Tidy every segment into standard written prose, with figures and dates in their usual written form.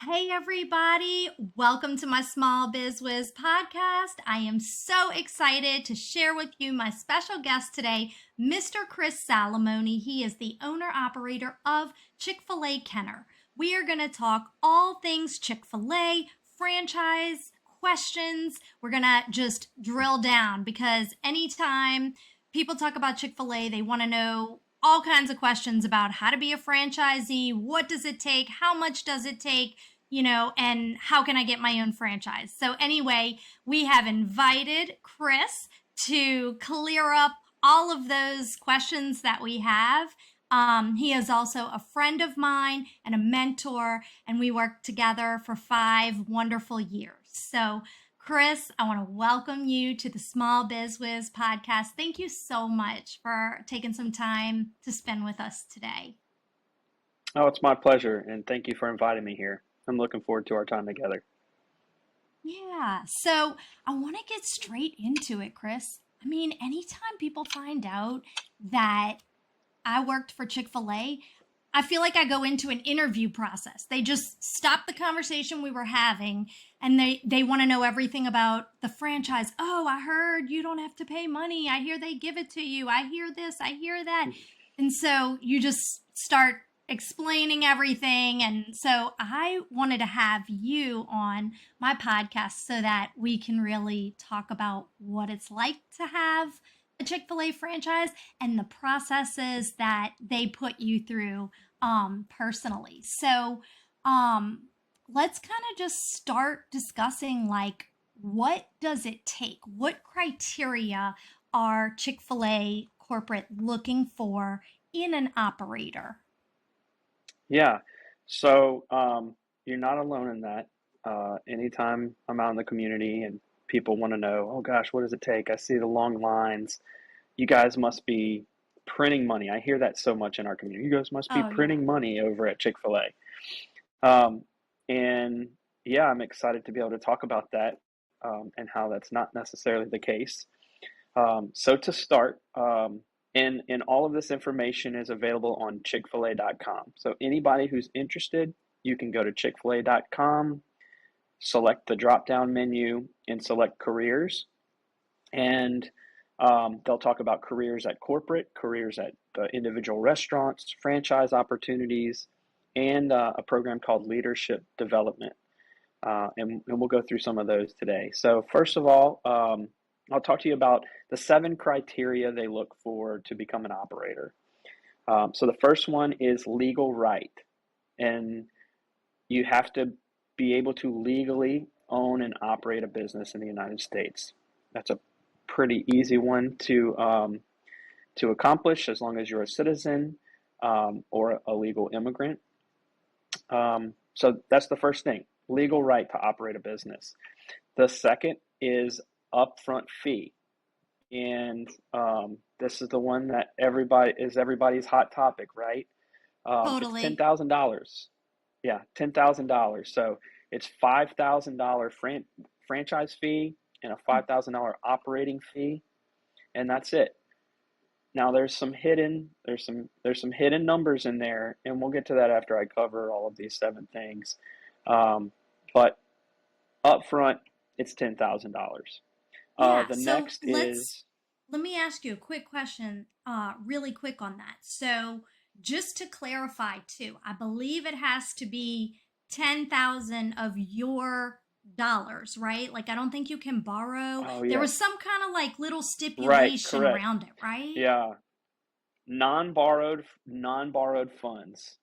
Hey, everybody. Welcome to my Smallbizwhiz podcast. I am so excited to share with you my special guest today, Mr. Chris Salomone. He is the owner operator of Chick-fil-A Kenner. We are going to talk all things Chick-fil-A, franchise, questions. We're going to just drill down because anytime people talk about Chick-fil-A, they want to know all kinds of questions about how to be a franchisee, what does it take, how much does it take, and how can I get my own franchise? So, anyway, we have invited Chris to clear up all of those questions that we have. He is also a friend of mine and a mentor, and we worked together for 5 wonderful years. So, Chris, I want to welcome you to the Smallbizwhiz podcast. Thank you so much for taking some time to spend with us today. Oh, it's my pleasure, and thank you for inviting me here. I'm looking forward to our time together. Yeah. So I want to get straight into it, Chris. I mean, anytime people find out that I worked for Chick-fil-A, I feel like I go into an interview process. They just stop the conversation we were having and they want to know everything about the franchise. Oh, I heard you don't have to pay money. I hear they give it to you. I hear this, I hear that. And so you just start explaining everything. And so I wanted to have you on my podcast so that we can really talk about what it's like to have a Chick-fil-A franchise and the processes that they put you through personally. So um, let's kind of just start discussing like what does it take? What criteria are Chick-fil-A corporate looking for in an operator? Yeah, so you're not alone in that. Anytime I'm out in the community and people want to know, oh gosh, what does it take? I see the long lines. You guys must be printing money. I hear that so much in our community. You guys must be Oh yeah. printing money over at Chick-fil-A. Um, and yeah, I'm excited to be able to talk about that and how that's not necessarily the case. So to start, and all of this information is available on Chick-fil-A.com. So anybody who's interested, you can go to Chick-fil-A.com, select the drop-down menu, and select careers. And they'll talk about careers at corporate, careers at the individual restaurants, franchise opportunities, and a program called Leadership Development. And we'll go through some of those today. So first of all, I'll talk to you about the 7 criteria they look for to become an operator. So the first one is legal right, and you have to be able to legally own and operate a business in the United States. That's a pretty easy one to accomplish as long as you're a citizen or a legal immigrant. So that's the first thing, legal right to operate a business. The second is upfront fee. And this is the one that everybody's hot topic, right? It's Totally. $10,000. Yeah, $10,000. So it's $5,000 franchise fee and a $5,000 operating fee, and that's it. Now there's some hidden numbers in there, and we'll get to that after I cover all of these 7 things. But up front, it's $10,000. Yeah. The So next is let me ask you a quick question, really quick on that. So just to clarify too, I believe it has to be 10,000 of your dollars, right? Like I don't think you can borrow. oh There yeah, was some kind of like little right, stipulation correct. around it, right? Yeah, non-borrowed funds.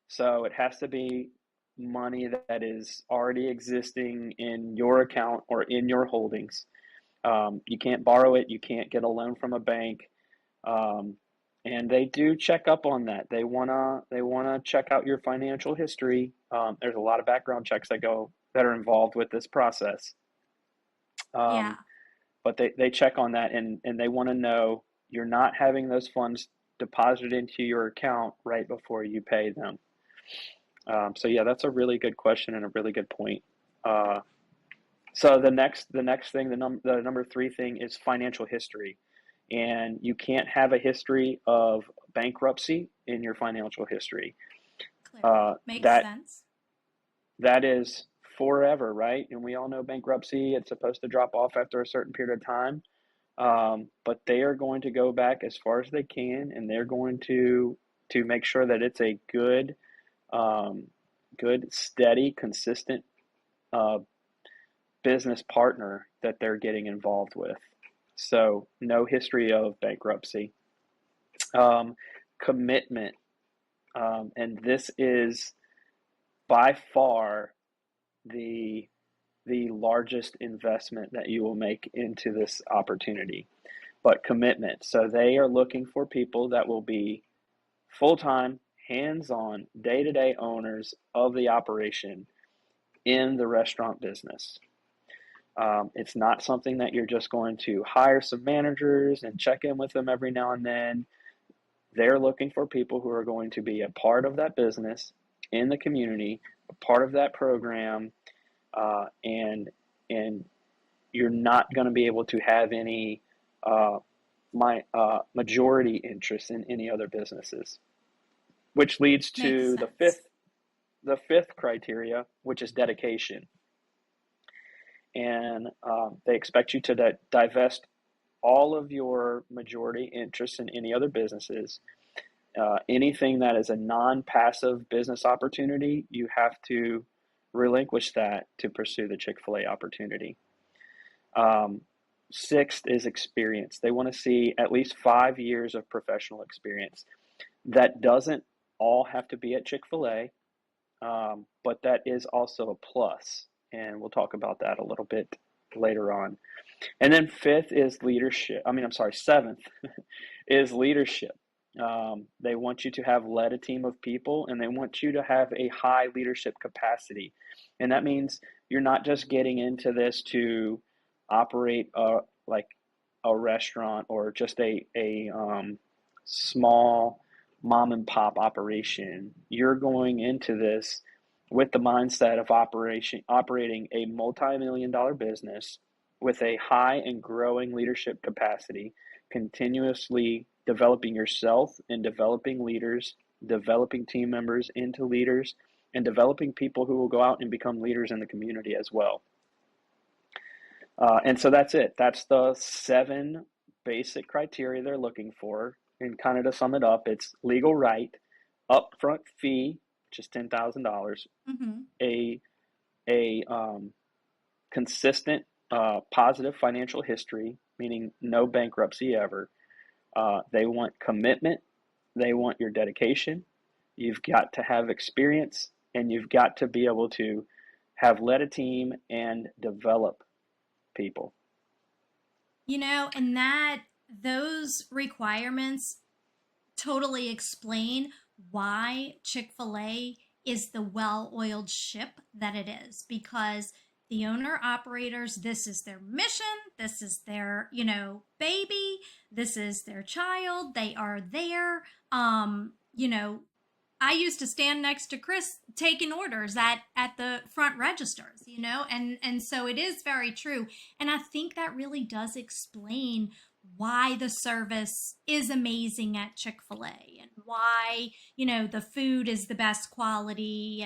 So it has to be money that is already existing in your account or in your holdings. You can't borrow it. You can't get a loan from a bank. Um, and they do check up on that. They wanna check out your financial history. There's a lot of background checks that are involved with this process. Yeah. Um, but they check on that, and they want to know you're not having those funds deposited into your account right before you pay them. So yeah, that's a really good question and a really good point. Uh, so the next thing, the number 3 thing is financial history, and you can't have a history of bankruptcy in your financial history. Clearly. Makes That sense. that is forever, right? And we all know bankruptcy, it's supposed to drop off after a certain period of time. But they are going to go back as far as they can, and they're going to make sure that it's a good, um, good, steady, consistent uh, business partner that they're getting involved with. So no history of bankruptcy. Um, Commitment, and this is by far the the largest investment that you will make into this opportunity. But commitment. So they are looking for people that will be full-time, hands-on, day-to-day owners of the operation in the restaurant business. It's not something that you're just going to hire some managers and check in with them every now and then. They're looking for people who are going to be a part of that business in the community, a part of that program, and you're not going to be able to have any uh, majority interest in any other businesses, which leads Makes to sense. the fifth criteria, which is dedication. And they expect you to divest all of your majority interest in any other businesses. Anything that is a non-passive business opportunity, you have to relinquish that to pursue the Chick-fil-A opportunity. Um, Sixth is experience. They want to see at least 5 years of professional experience. That doesn't all have to be at Chick-fil-A, but that is also a plus. And we'll talk about that a little bit later on. And then fifth is leadership. I'm sorry, seventh is leadership. They want you to have led a team of people, and they want you to have a high leadership capacity. And that means you're not just getting into this to operate like a restaurant or just a small mom and pop operation. You're going into this with the mindset of operating a multi-million dollar business with a high and growing leadership capacity, continuously developing yourself and developing leaders, developing team members into leaders, and developing people who will go out and become leaders in the community as well. And so that's it. That's the seven basic criteria they're looking for. And kind of to sum it up, it's legal right, upfront fee, which is $10,000, Mm-hmm. a consistent positive financial history, meaning no bankruptcy ever. They want commitment. They want your dedication. You've got to have experience, and you've got to be able to have led a team and develop people. And that those requirements totally explain why Chick-fil-A is the well-oiled ship that it is, because the owner operators, this is their mission, this is their, baby, this is their child, they are there. I used to stand next to Chris taking orders at the front registers, and so it is very true. And I think that really does explain why the service is amazing at Chick-fil-A and why, the food is the best quality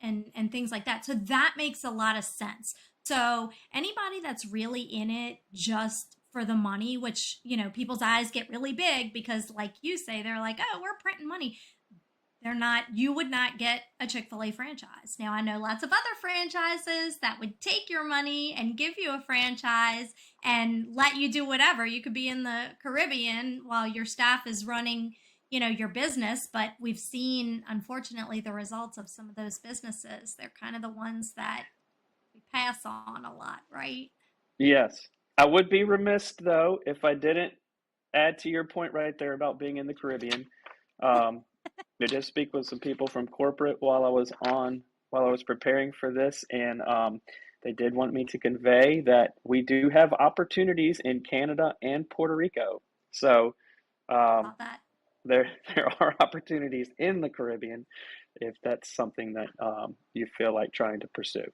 and things like that. So that makes a lot of sense. So anybody that's really in it just for the money, which, people's eyes get really big because like you say, they're like, "Oh, we're printing money." They're not, you would not get a Chick-fil-A franchise. Now, I know lots of other franchises that would take your money and give you a franchise and let you do whatever. You could be in the Caribbean while your staff is running, your business. But we've seen, unfortunately, the results of some of those businesses. They're kind of the ones that we pass on a lot, right? Yes. I would be remiss, though, if I didn't add to your point right there about being in the Caribbean. Um, I did speak with some people from corporate while I was preparing for this, and they did want me to convey that we do have opportunities in Canada and Puerto Rico. So um, About that. there there are opportunities in the Caribbean if that's something that you feel like trying to pursue.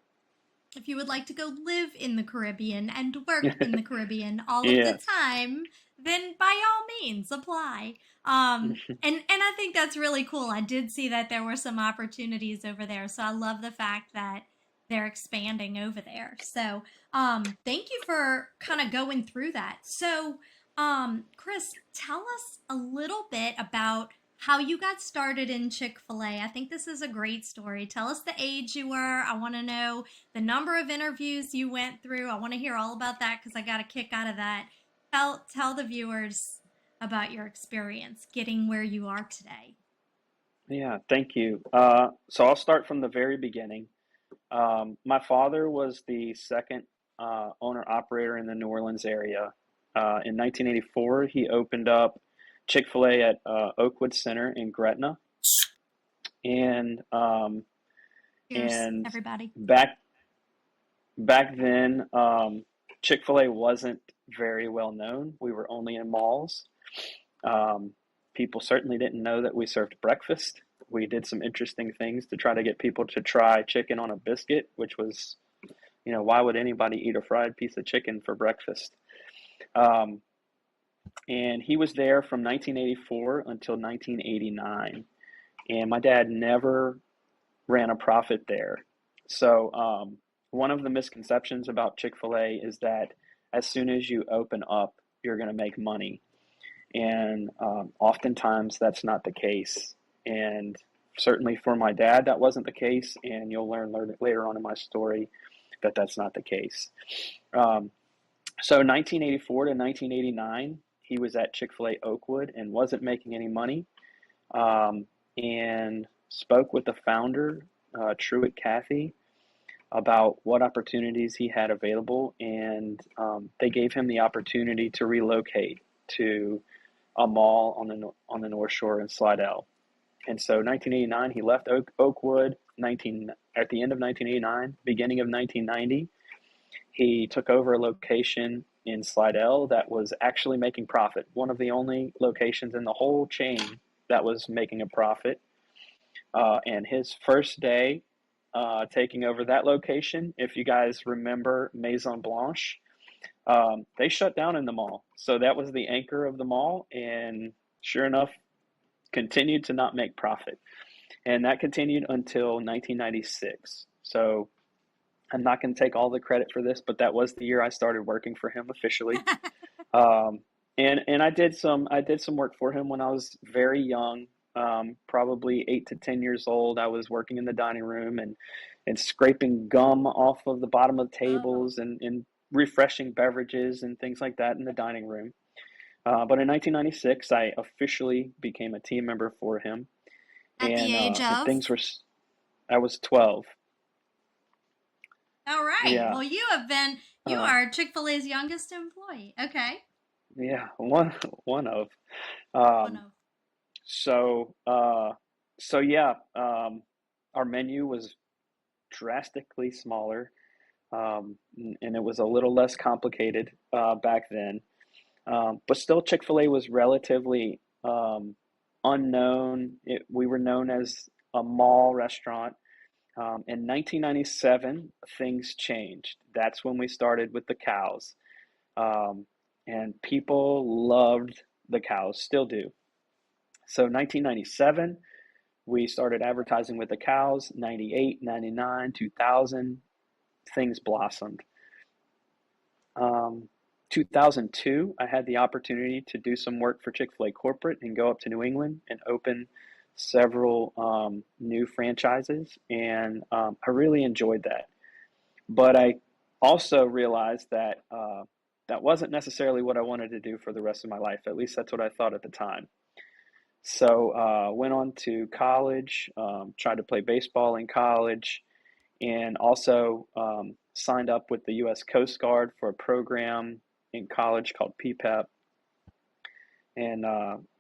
If you would like to go live in the Caribbean and work in the Caribbean all of the Yes. time, then by all means apply. And I think that's really cool. I did see that there were some opportunities over there, so I love the fact that they're expanding over there. So thank you for kind of going through that. So Chris, tell us a little bit about how you got started in Chick-fil-A. I think this is a great story. Tell us the age you were. I want to know the number of interviews you went through. I want to hear all about that because I got a kick out of that. Tell the viewers about your experience getting where you are today. Yeah, thank you. So I'll start from the very beginning. My father was the second owner operator in the New Orleans area. In 1984, he opened up Chick-fil-A at Oakwood Center in Gretna, and Cheers, and everybody. back then, Chick-fil-A wasn't very well known. We were only in malls. Um, People certainly didn't know that we served breakfast. We did some interesting things to try to get people to try chicken on a biscuit, which was, why would anybody eat a fried piece of chicken for breakfast? Um, and he was there from 1984 until 1989. And my dad never ran a profit there. So, one of the misconceptions about Chick-fil-A is that as soon as you open up, you're going to make money. And oftentimes that's not the case. And certainly for my dad, that wasn't the case. And you'll learn later on in my story that that's not the case. Um, so 1984 to 1989, he was at Chick-fil-A Oakwood and wasn't making any money. Um, and spoke with the founder, Truett Cathy, about what opportunities he had available. And they gave him the opportunity to relocate to a mall on the North Shore in Slidell. And so 1989, he left Oakwood. At the end of 1989, beginning of 1990, he took over a location in Slidell that was actually making profit. One of the only locations in the whole chain that was making a profit. And his first day taking over that location, if you guys remember Maison Blanche, they shut down in the mall. So that was the anchor of the mall, and sure enough, continued to not make profit. And that continued until 1996. So I'm not going to take all the credit for this, but that was the year I started working for him officially. Um, and I did some work for him when I was very young, probably 8 to 10 years old. I was working in the dining room and scraping gum off of the bottom of the Oh, tables and refreshing beverages and things like that in the dining room. But in 1996, I officially became a team member for him, at the and age of? things were. I was 12. All right. Yeah, Well, you uh, are Chick-fil-A's youngest employee. Okay. yeah, one of. One Um, of. so uh, so yeah, our menu was drastically smaller, and it was a little less complicated back then. But still, Chick-fil-A was relatively unknown. We were known as a mall restaurant. In 1997, things changed. That's when we started with the cows. Um, and people loved the cows, still do. So 1997, we started advertising with the cows. 98, 99, 2000, things blossomed. Um, 2002, I had the opportunity to do some work for Chick-fil-A corporate and go up to New England and open several new franchises, and I really enjoyed that. But I also realized that that wasn't necessarily what I wanted to do for the rest of my life. At least that's what I thought at the time. So went on to college, tried to play baseball in college, and also signed up with the U.S. Coast Guard for a program in college called PPEP, and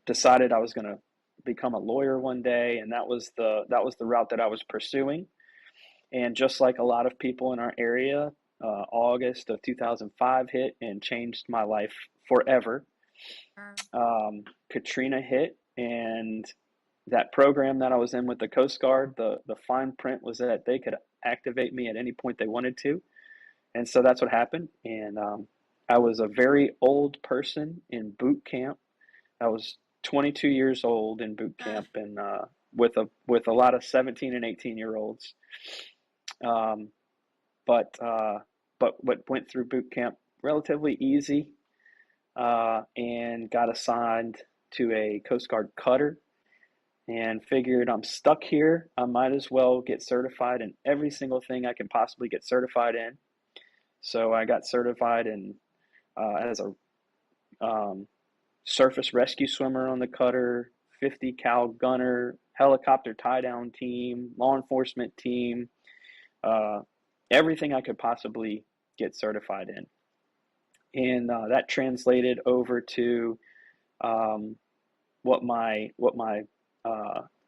decided I was going to become a lawyer one day, and that was the route that I was pursuing. And just like a lot of people in our area, August of 2005 hit and changed my life forever. Sure. Katrina hit, and that program that I was in with the Coast Guard, the fine print was that they could activate me at any point they wanted to, and so that's what happened. And I was a very old person in boot camp. I was 22 years old in boot Uh, camp, and with a lot of 17 and 18-year olds. Um, but what went through boot camp relatively easy, and got assigned to a Coast Guard cutter, and figured I'm stuck here. I might as well get certified in every single thing I can possibly get certified in. So I got certified in as a um, surface rescue swimmer on the cutter, 50 cal gunner, helicopter tie down team, law enforcement team, uh, everything I could possibly get certified in. And that translated over to um, what my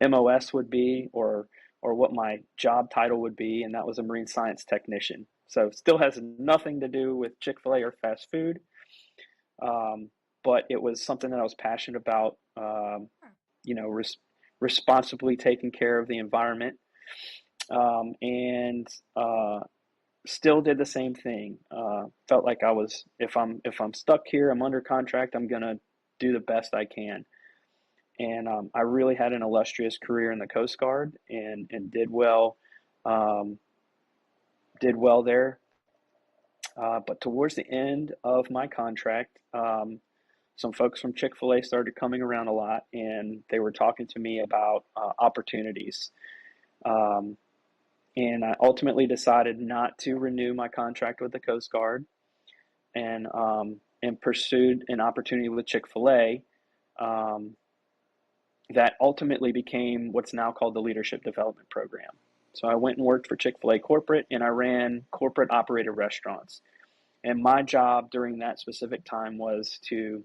MOS would be, or what my job title would be, and that was a marine science technician. So still has nothing to do with Chick-fil-A or fast food, um, but it was something that I was passionate about. You know, responsibly taking care of the environment, and still did the same thing. Felt like I was, if I'm stuck here, I'm under contract, I'm gonna do the best I can. And I really had an illustrious career in the Coast Guard, and um, did well there. But towards the end of my contract, some folks from Chick-fil-A started coming around a lot, and they were talking to me about opportunities. Um, and I ultimately decided not to renew my contract with the Coast Guard, and pursued an opportunity with Chick-fil-A, um, that ultimately became what's now called the Leadership Development Program. So I went and worked for Chick-fil-A corporate, and I ran corporate operated restaurants. And my job during that specific time was to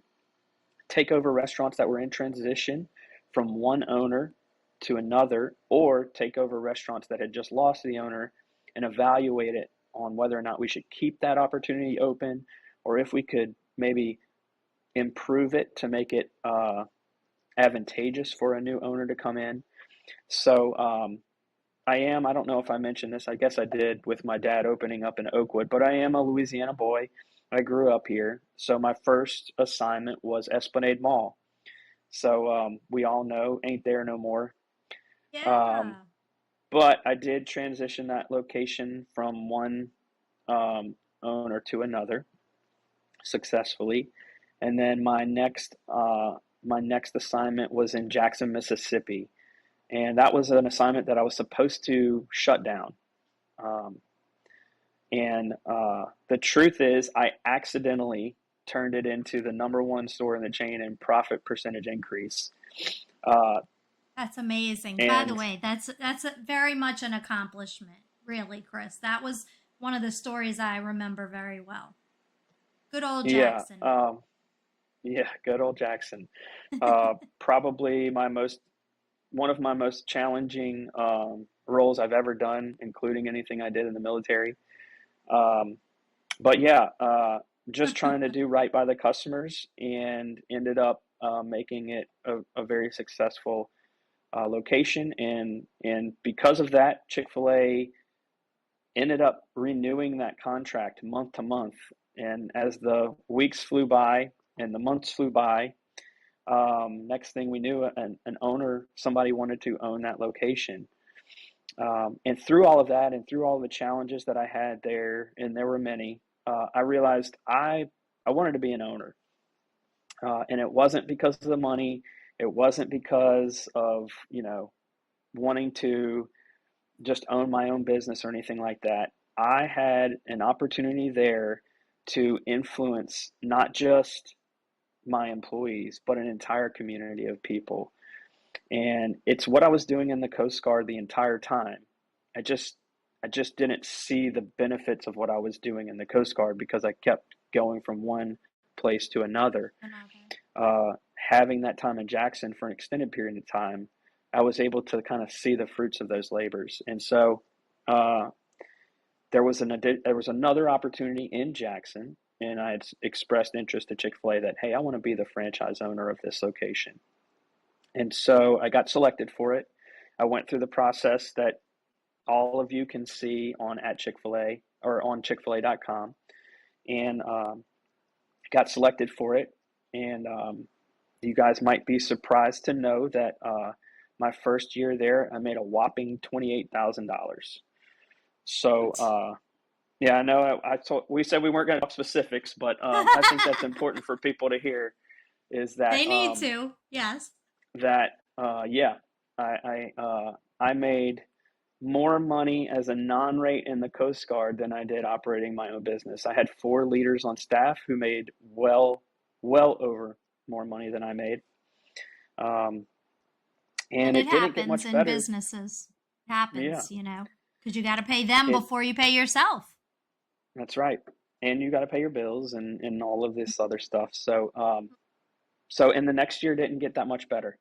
take over restaurants that were in transition from one owner to another, or take over restaurants that had just lost the owner and evaluate it on whether or not we should keep that opportunity open, or if we could maybe improve it to make it advantageous for a new owner to come in. So I don't know if I mentioned this, I guess I did with my dad opening up in Oakwood, but I am a Louisiana boy. I grew up here. So my first assignment was Esplanade Mall. So we all know ain't there no more. Um, yeah. but I did transition that location from one owner to another successfully. And then my next assignment was in Jackson, Mississippi, and that was an assignment that I was supposed to shut down. Um, and the truth is, I accidentally turned it into the number one store in the chain in profit percentage increase. Uh, That's amazing. By the and way, that's very much an accomplishment, really, Chris. That was one of the stories I remember very well. Good old yeah, Jackson. yeah, good old Jackson. Probably one of my most challenging roles I've ever done, including anything I did in the military. Um, but yeah, just trying to do right by the customers, and ended up making it a very successful location. And because of that, Chick-fil-A ended up renewing that contract month to month. And as the weeks flew by and the months flew by, next thing we knew, an owner, somebody wanted to own that location. And through all of that, and through all the challenges that I had there, and there were many, I realized I wanted to be an owner. And it wasn't because of the money. It wasn't because of, wanting to just own my own business or anything like that. I had an opportunity there to influence not just my employees, but an entire community of people. And it's what I was doing in the Coast Guard the entire time. I just I just didn't see the benefits of what I was doing in the Coast Guard, because I kept going from one place to another. Another. Having that time in Jackson for an extended period of time, I was able to kind of see the fruits of those labors. And so uh, there was another opportunity in Jackson, and I had expressed interest to Chick-fil-A that, hey, I want to be the franchise owner of this location. And so I got selected for it. I went through the process that all of you can see on at Chick-fil-A or on Chick-fil-A.com. And got selected for it. And you guys might be surprised to know that my first year there, I made a whopping $28,000. So, What? yeah, I know we said we weren't going to talk specifics, but I think that's important for people to hear is They need to. Yes. yeah, I made more money as a non-rate in the Coast Guard than I did operating my own business. I had 4 leaders on staff who made well over more money than I made. Um, And and it it didn't get happens much in better. businesses. It Yeah, happens, because you got to pay them it before you pay yourself. that's right. And you got to pay your bills and all of this other stuff. So in the next year didn't get that much better.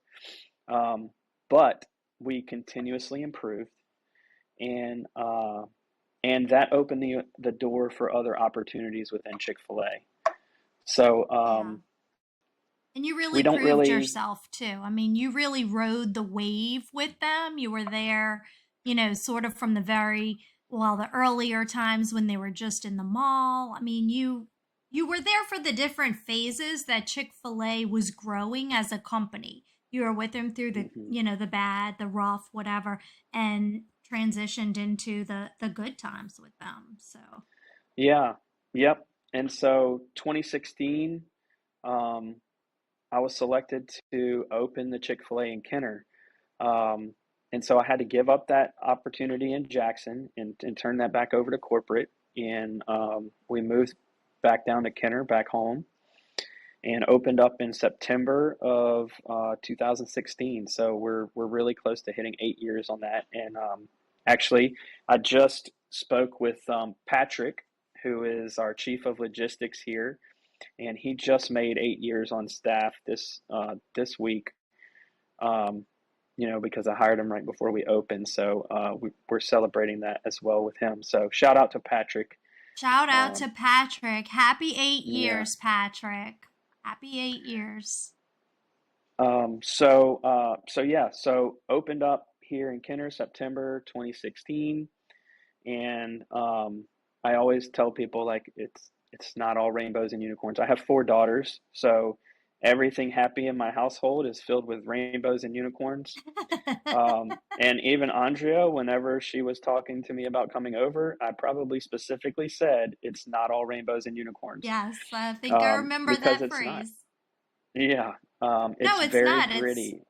But we continuously improved, and that opened the door for other opportunities within Chick-fil-A. So Yeah. And you really we don't proved really. yourself too. I mean, you really rode the wave with them. You were there, sort of from the earlier times when they were just in the mall. I mean, you were there for the different phases that Chick-fil-A was growing as a company. You were with them through Mhm. the bad, the rough, whatever, and transitioned into the good times with them. So, Yeah, yep. And so 2016, um, I was selected to open the Chick-fil-A in Kenner. Um, and so I had to give up that opportunity in Jackson and turn that back over to corporate. And we moved back down to Kenner, back home, and opened up in September of 2016. So we're really close to hitting 8 years on that. And actually, I just spoke with Patrick, who is our chief of logistics here, and he just made 8 years on staff this week. Um, because I hired him right before we opened. So we're celebrating that as well with him. So shout out to Patrick. shout out Um, to Patrick. Happy eight yeah. years, Patrick. Happy 8 years. So yeah. So opened up here in Kenner September 2016, and I always tell people like it's not all rainbows and unicorns. I have 4 daughters, so everything happy in my household is filled with rainbows and unicorns. And even Andrea, whenever she was talking to me about coming over, I probably specifically said it's not all rainbows and unicorns, Yes, I think I remember because that it's not. phrase. Yeah, No, it's it's very not. It's gritty.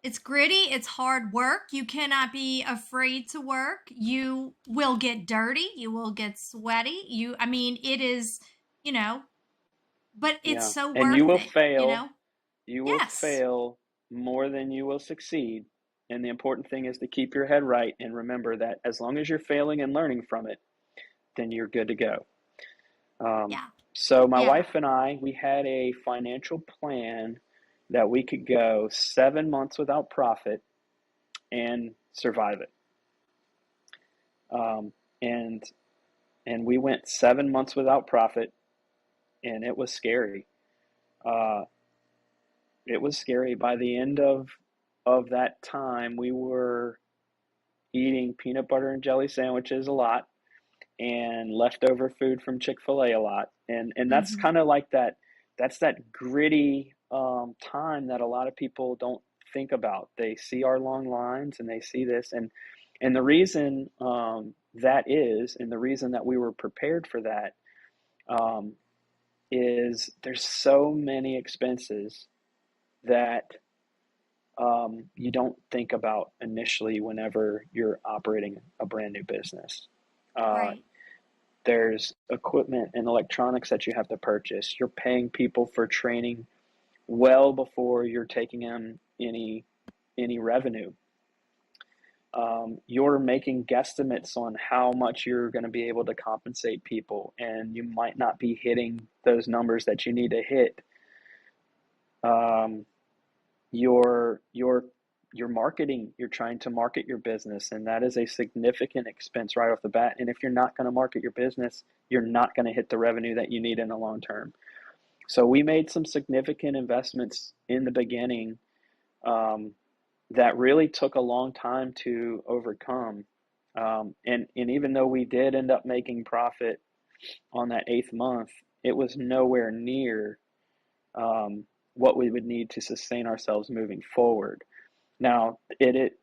it's gritty, it's hard work. You cannot be afraid to work. You will get dirty, you will get sweaty. I mean, it is, you know, but it's Yeah, so and you worth will it. fail. You will Yes. fail more than you will succeed. And the important thing is to keep your head right and remember that as long as you're failing and learning from it, then you're good to go. Um, Yeah. so my Yeah. wife and I, we had a financial plan that we could go 7 months without profit and survive it. Um, and and we went 7 months without profit, and it was scary. Uh, it was scary. By the end of that time, we were eating peanut butter and jelly sandwiches a lot and leftover food from Chick-fil-A a lot. And that's Mhm. kind of like that. That's that gritty time that a lot of people don't think about. They see our long lines and they see this, and the reason that is, and the reason that we were prepared for that, um, is there's so many expenses that you don't think about initially whenever you're operating a brand new business. Uh, Right. there's equipment and electronics that you have to purchase. You're paying people for training well before you're taking in any revenue. You're making guesstimates on how much you're going to be able to compensate people, and you might not be hitting those numbers that you need to hit. Um, your marketing, you're trying to market your business, and that is a significant expense right off the bat. And if you're not going to market your business, you're not going to hit the revenue that you need in the long term. So we made some significant investments in the beginning, um, that really took a long time to overcome. And even though we did end up making profit on that 8th month, it was nowhere near what we would need to sustain ourselves moving forward. Now,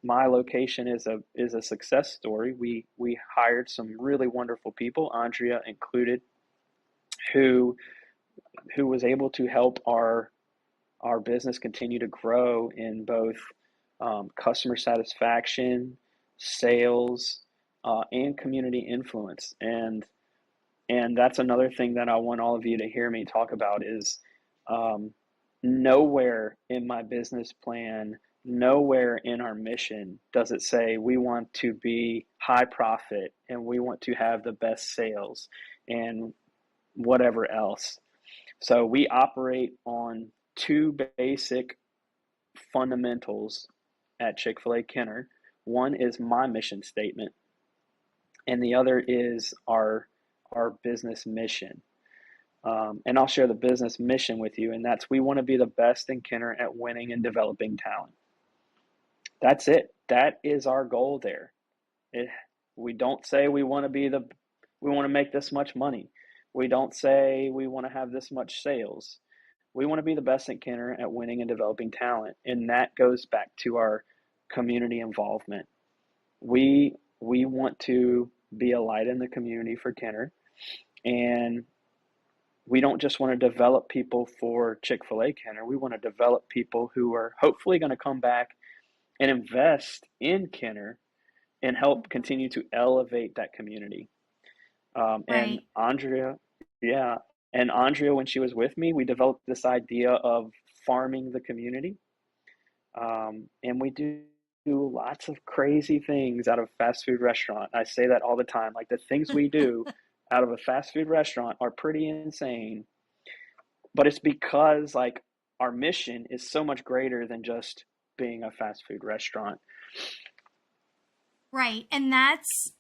my location is a success story. We hired some really wonderful people, Andrea included, who was able to help our business continue to grow in both customer satisfaction, sales, and community influence. And that's another thing that I want all of you to hear me talk about is um, nowhere in my business plan, nowhere in our mission does it say we want to be high profit and we want to have the best sales and whatever else. So we operate on two basic fundamentals at Chick-fil-A Kenner. One is my mission statement, and the other is our business mission. And I'll share the business mission with you, and that's we want to be the best in Kenner at winning and developing talent. That's it. That is our goal there. It, we don't say we want to make this much money. We don't say we want to have this much sales. We want to be the best at Kenner at winning and developing talent, and that goes back to our community involvement. We want to be a light in the community for Kenner, and we don't just want to develop people for Chick-fil-A Kenner. We want to develop people who are hopefully going to come back and invest in Kenner and help continue to elevate that community. And Right. Andrea, yeah, and Andrea, when she was with me, we developed this idea of farming the community. And we do lots of crazy things out of a fast food restaurant. I say that all the time. Like the things we do out of a fast food restaurant are pretty insane, but it's because like our mission is so much greater than just being a fast food restaurant. Right. And that's,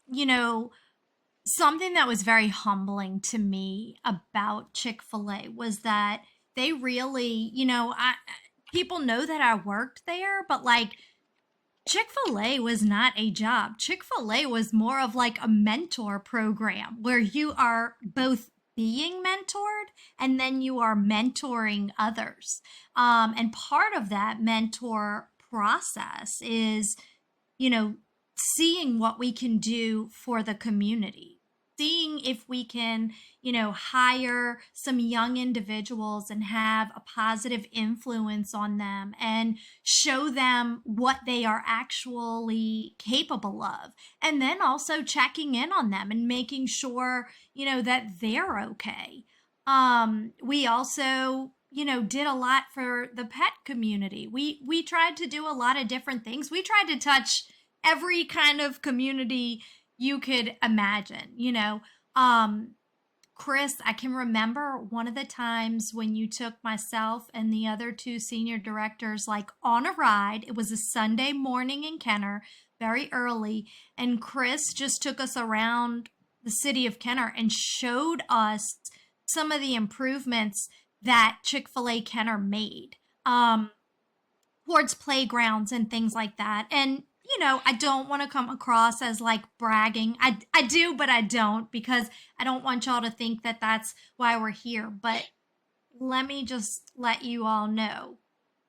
something that was very humbling to me about Chick-fil-A was that they really, people know that I worked there, but like Chick-fil-A was not a job. Chick-fil-A was more of like a mentor program where you are both being mentored and then you are mentoring others. And part of that mentor process is, you know, seeing what we can do for the community, seeing if we can, hire some young individuals and have a positive influence on them and show them what they are actually capable of. And then also checking in on them and making sure, that they're okay. We also, did a lot for the pet community. We tried to do a lot of different things. We tried to touch every kind of community you could imagine, Chris, I can remember one of the times when you took myself and the other two senior directors like on a ride. It was a Sunday morning in Kenner, very early, and Chris just took us around the city of Kenner and showed us some of the improvements that Chick-fil-A Kenner made. Towards playgrounds and things like that. And I don't want to come across as like bragging. I do, but I don't because I don't want y'all to think that that's why we're here. But let me just let you all know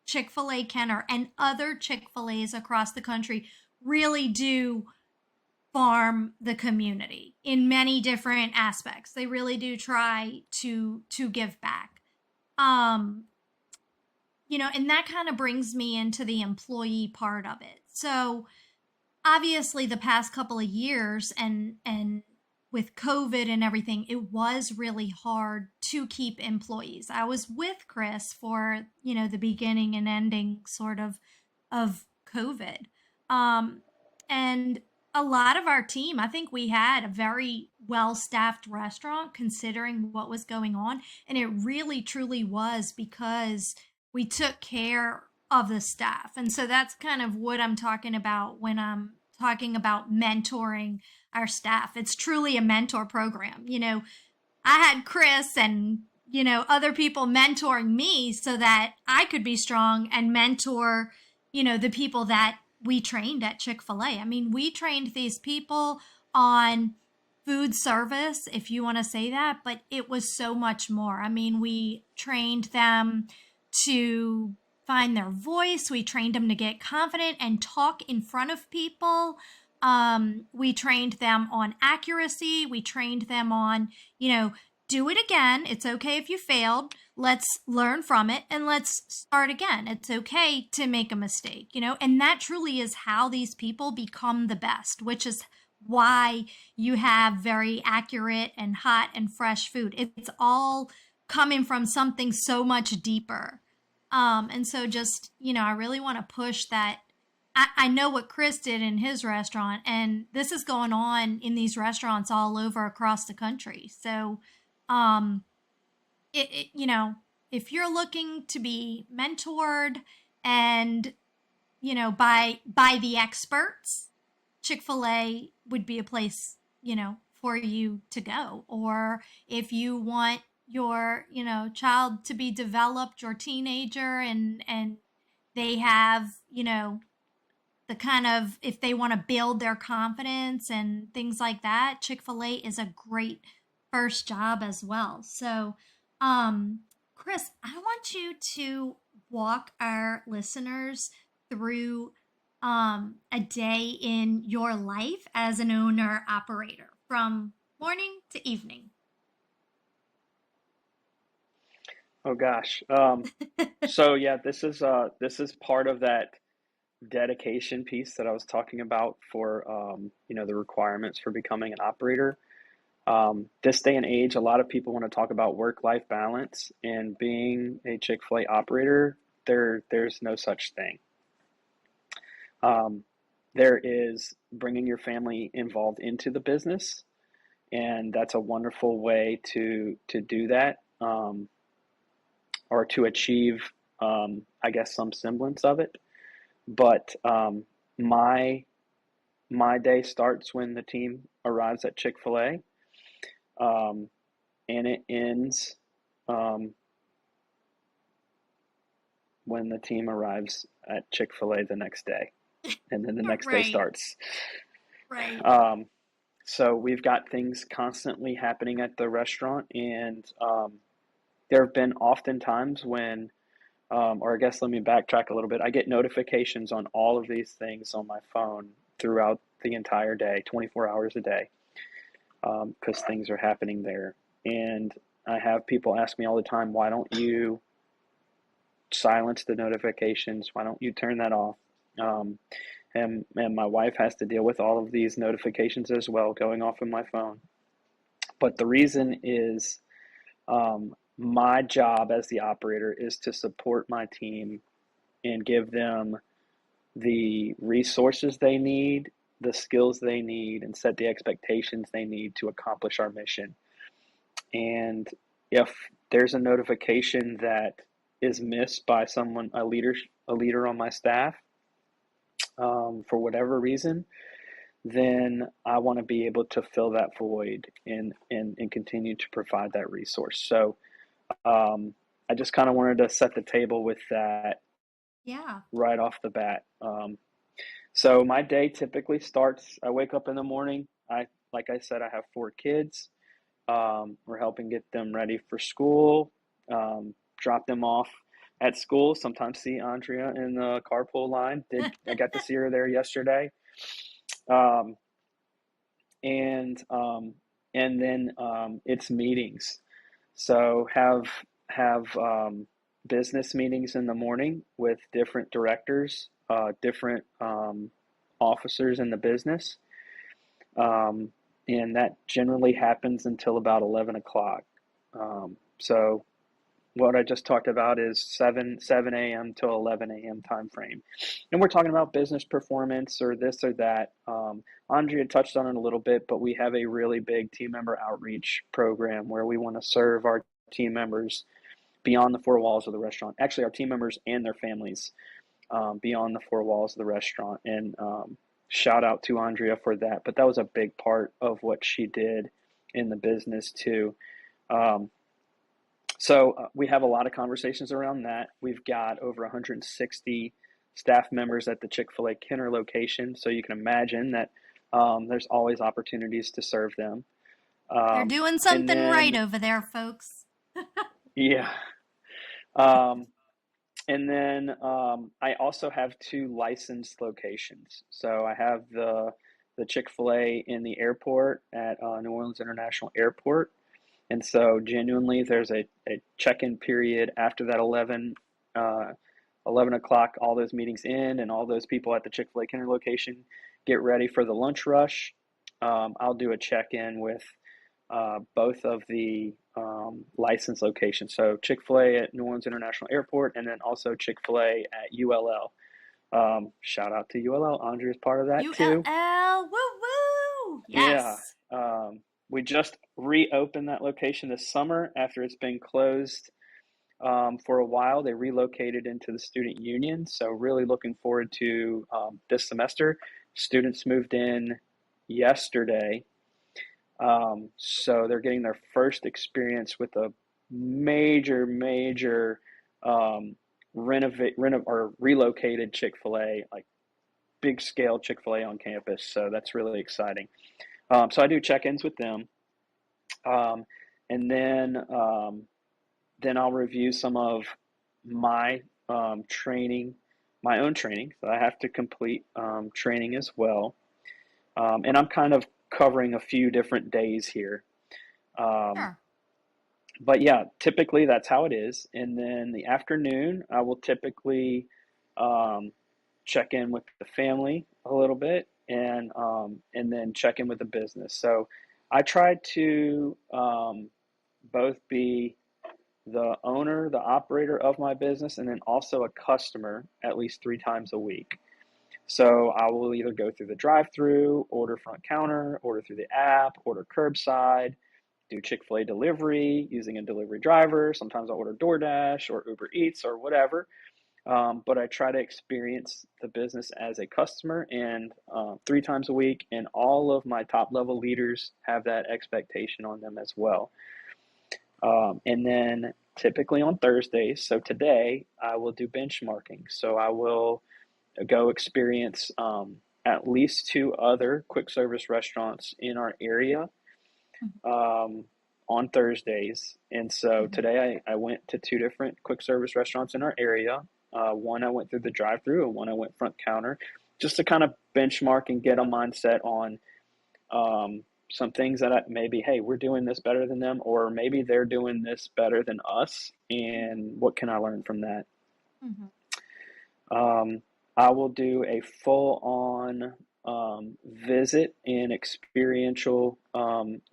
Chick-fil-A Kenner and other Chick-fil-A's across the country really do farm the community in many different aspects. They really do try to give back. Um and that kind of brings me into the employee part of it. So obviously the past couple of years and with COVID and everything, it was really hard to keep employees. I was with Chris for, the beginning and ending sort of COVID. Um and a lot of our team, I think we had a very well staffed restaurant considering what was going on. And it really truly was because we took care of the staff. And so that's kind of what I'm talking about when I'm talking about mentoring our staff. It's truly a mentor program. I had Chris and, other people mentoring me so that I could be strong and mentor, the people that we trained at Chick-fil-A. I mean, we trained these people on food service, if you want to say that, but it was so much more. I mean, we trained them to find their voice, we trained them to get confident and talk in front of people. We trained them on accuracy, we trained them on, do it again. It's okay if you failed. Let's learn from it and let's start again. It's okay to make a mistake, and that truly is how these people become the best, which is why you have very accurate and hot and fresh food. It's all coming from something so much deeper. And so just, I really want to push that. I know what Chris did in his restaurant, and this is going on in these restaurants all over across the country. So, um, if you're looking to be mentored and, by the experts, Chick-fil-A would be a place, for you to go. Or if you want your, child to be developed, your teenager, and they have, the kind of, if they want to build their confidence and things like that, Chick-fil-A is a great first job as well. So, Chris, I want you to walk our listeners through a day in your life as an owner operator from morning to evening. Oh gosh. So yeah, this is part of that dedication piece that I was talking about for the requirements for becoming an operator. This day and age, a lot of people want to talk about work-life balance, and being a Chick-fil-A operator, there's no such thing. Um, there is bringing your family involved into the business, and that's a wonderful way to do that, or to achieve, I guess, some semblance of it. But my my day starts when the team arrives at Chick-fil-A, um, and it ends um, when the team arrives at Chick-fil-A the next day, and then the next day Right, starts. right. Um, so we've got things constantly happening at the restaurant, and there have been often times when, or I guess let me backtrack a little bit. I get notifications on all of these things on my phone throughout the entire day, 24 hours a day, because things are happening there. And I have people ask me all the time, why don't you silence the notifications? Why don't you turn that off? Um, and my wife has to deal with all of these notifications as well going off in my phone. But the reason is, my job as the operator is to support my team and give them the resources they need, the skills they need, and set the expectations they need to accomplish our mission. And if there's a notification that is missed by someone, a leader on my staff, for whatever reason, then I want to be able to fill that void and continue to provide that resource. So I just kind of wanted to set the table with that Yeah. right off the bat. So my day typically starts. I wake up in the morning. Like I said, I have 4 kids. We're helping get them ready for school, drop them off at school. Sometimes see Andrea in the carpool line. I got to see her there yesterday. Um, and then it's meetings. So have business meetings in the morning with different directors, different officers in the business, um, and that generally happens until about 11 o'clock. So what I just talked about is 7 a.m. to 11 a.m. time frame, and we're talking about business performance or this or that. Andrea touched on it a little bit, but we have a really big team member outreach program where we want to serve our team members beyond the 4 walls of the restaurant. Actually, our team members and their families, beyond the 4 walls of the restaurant. And shout out to Andrea for that. But that was a big part of what she did in the business too. Um, so we have a lot of conversations around that. We've got over 160 staff members at the Chick-fil-A Kenner location, so you can imagine that there's always opportunities to serve them. They're doing And something right then, over there, folks. yeah. Um, and then I also have two licensed locations. So I have the Chick-fil-A in the airport at New Orleans International Airport. And so genuinely there's a check-in period after that 11 o'clock, all those meetings end and all those people at the Chick-fil-A Kenner location get ready for the lunch rush. I'll do a check-in with both of the licensed locations. So Chick-fil-A at New Orleans International Airport, and then also Chick-fil-A at ULL. Shout out to ULL. Andre is part of that too. ULL, woo woo! Yeah. Yes. We just reopened that location this summer after it's been closed for a while. They relocated into the student union. So, really looking forward to this semester. Students moved in yesterday. So, they're getting their first experience with a major or relocated Chick-fil-A, like big scale Chick-fil-A on campus. So, that's really exciting. So, I do check ins with them. Um, and then I'll review some of my training, my own training. So I have to complete training as well. And I'm kind of covering a few different days here. Um, Sure. but yeah, typically that's how it is. And then the afternoon, I will typically um, check in with the family a little bit and then check in with the business. So I try to both be the owner, the operator of my business, and then also a customer at least 3 times a week. So I will either go through the drive-through, order front counter, order through the app, order curbside, do Chick-fil-A delivery using a delivery driver. Sometimes I'll order DoorDash or Uber Eats or whatever. But I try to experience the business as a customer and 3 times a week, and all of my top level leaders have that expectation on them as well. And then typically on Thursdays, so today I will do benchmarking. So I will go experience at least two other quick service restaurants in our area um, on Thursdays. And so Mhm. today I went to two different quick service restaurants in our area. One I went through the drive through, and one I went front counter, just to kind of benchmark and get a mindset on some things that maybe, hey, we're doing this better than them, or maybe they're doing this better than us, and what can I learn from that? Mhm. Um, I will do a full on visit and experiential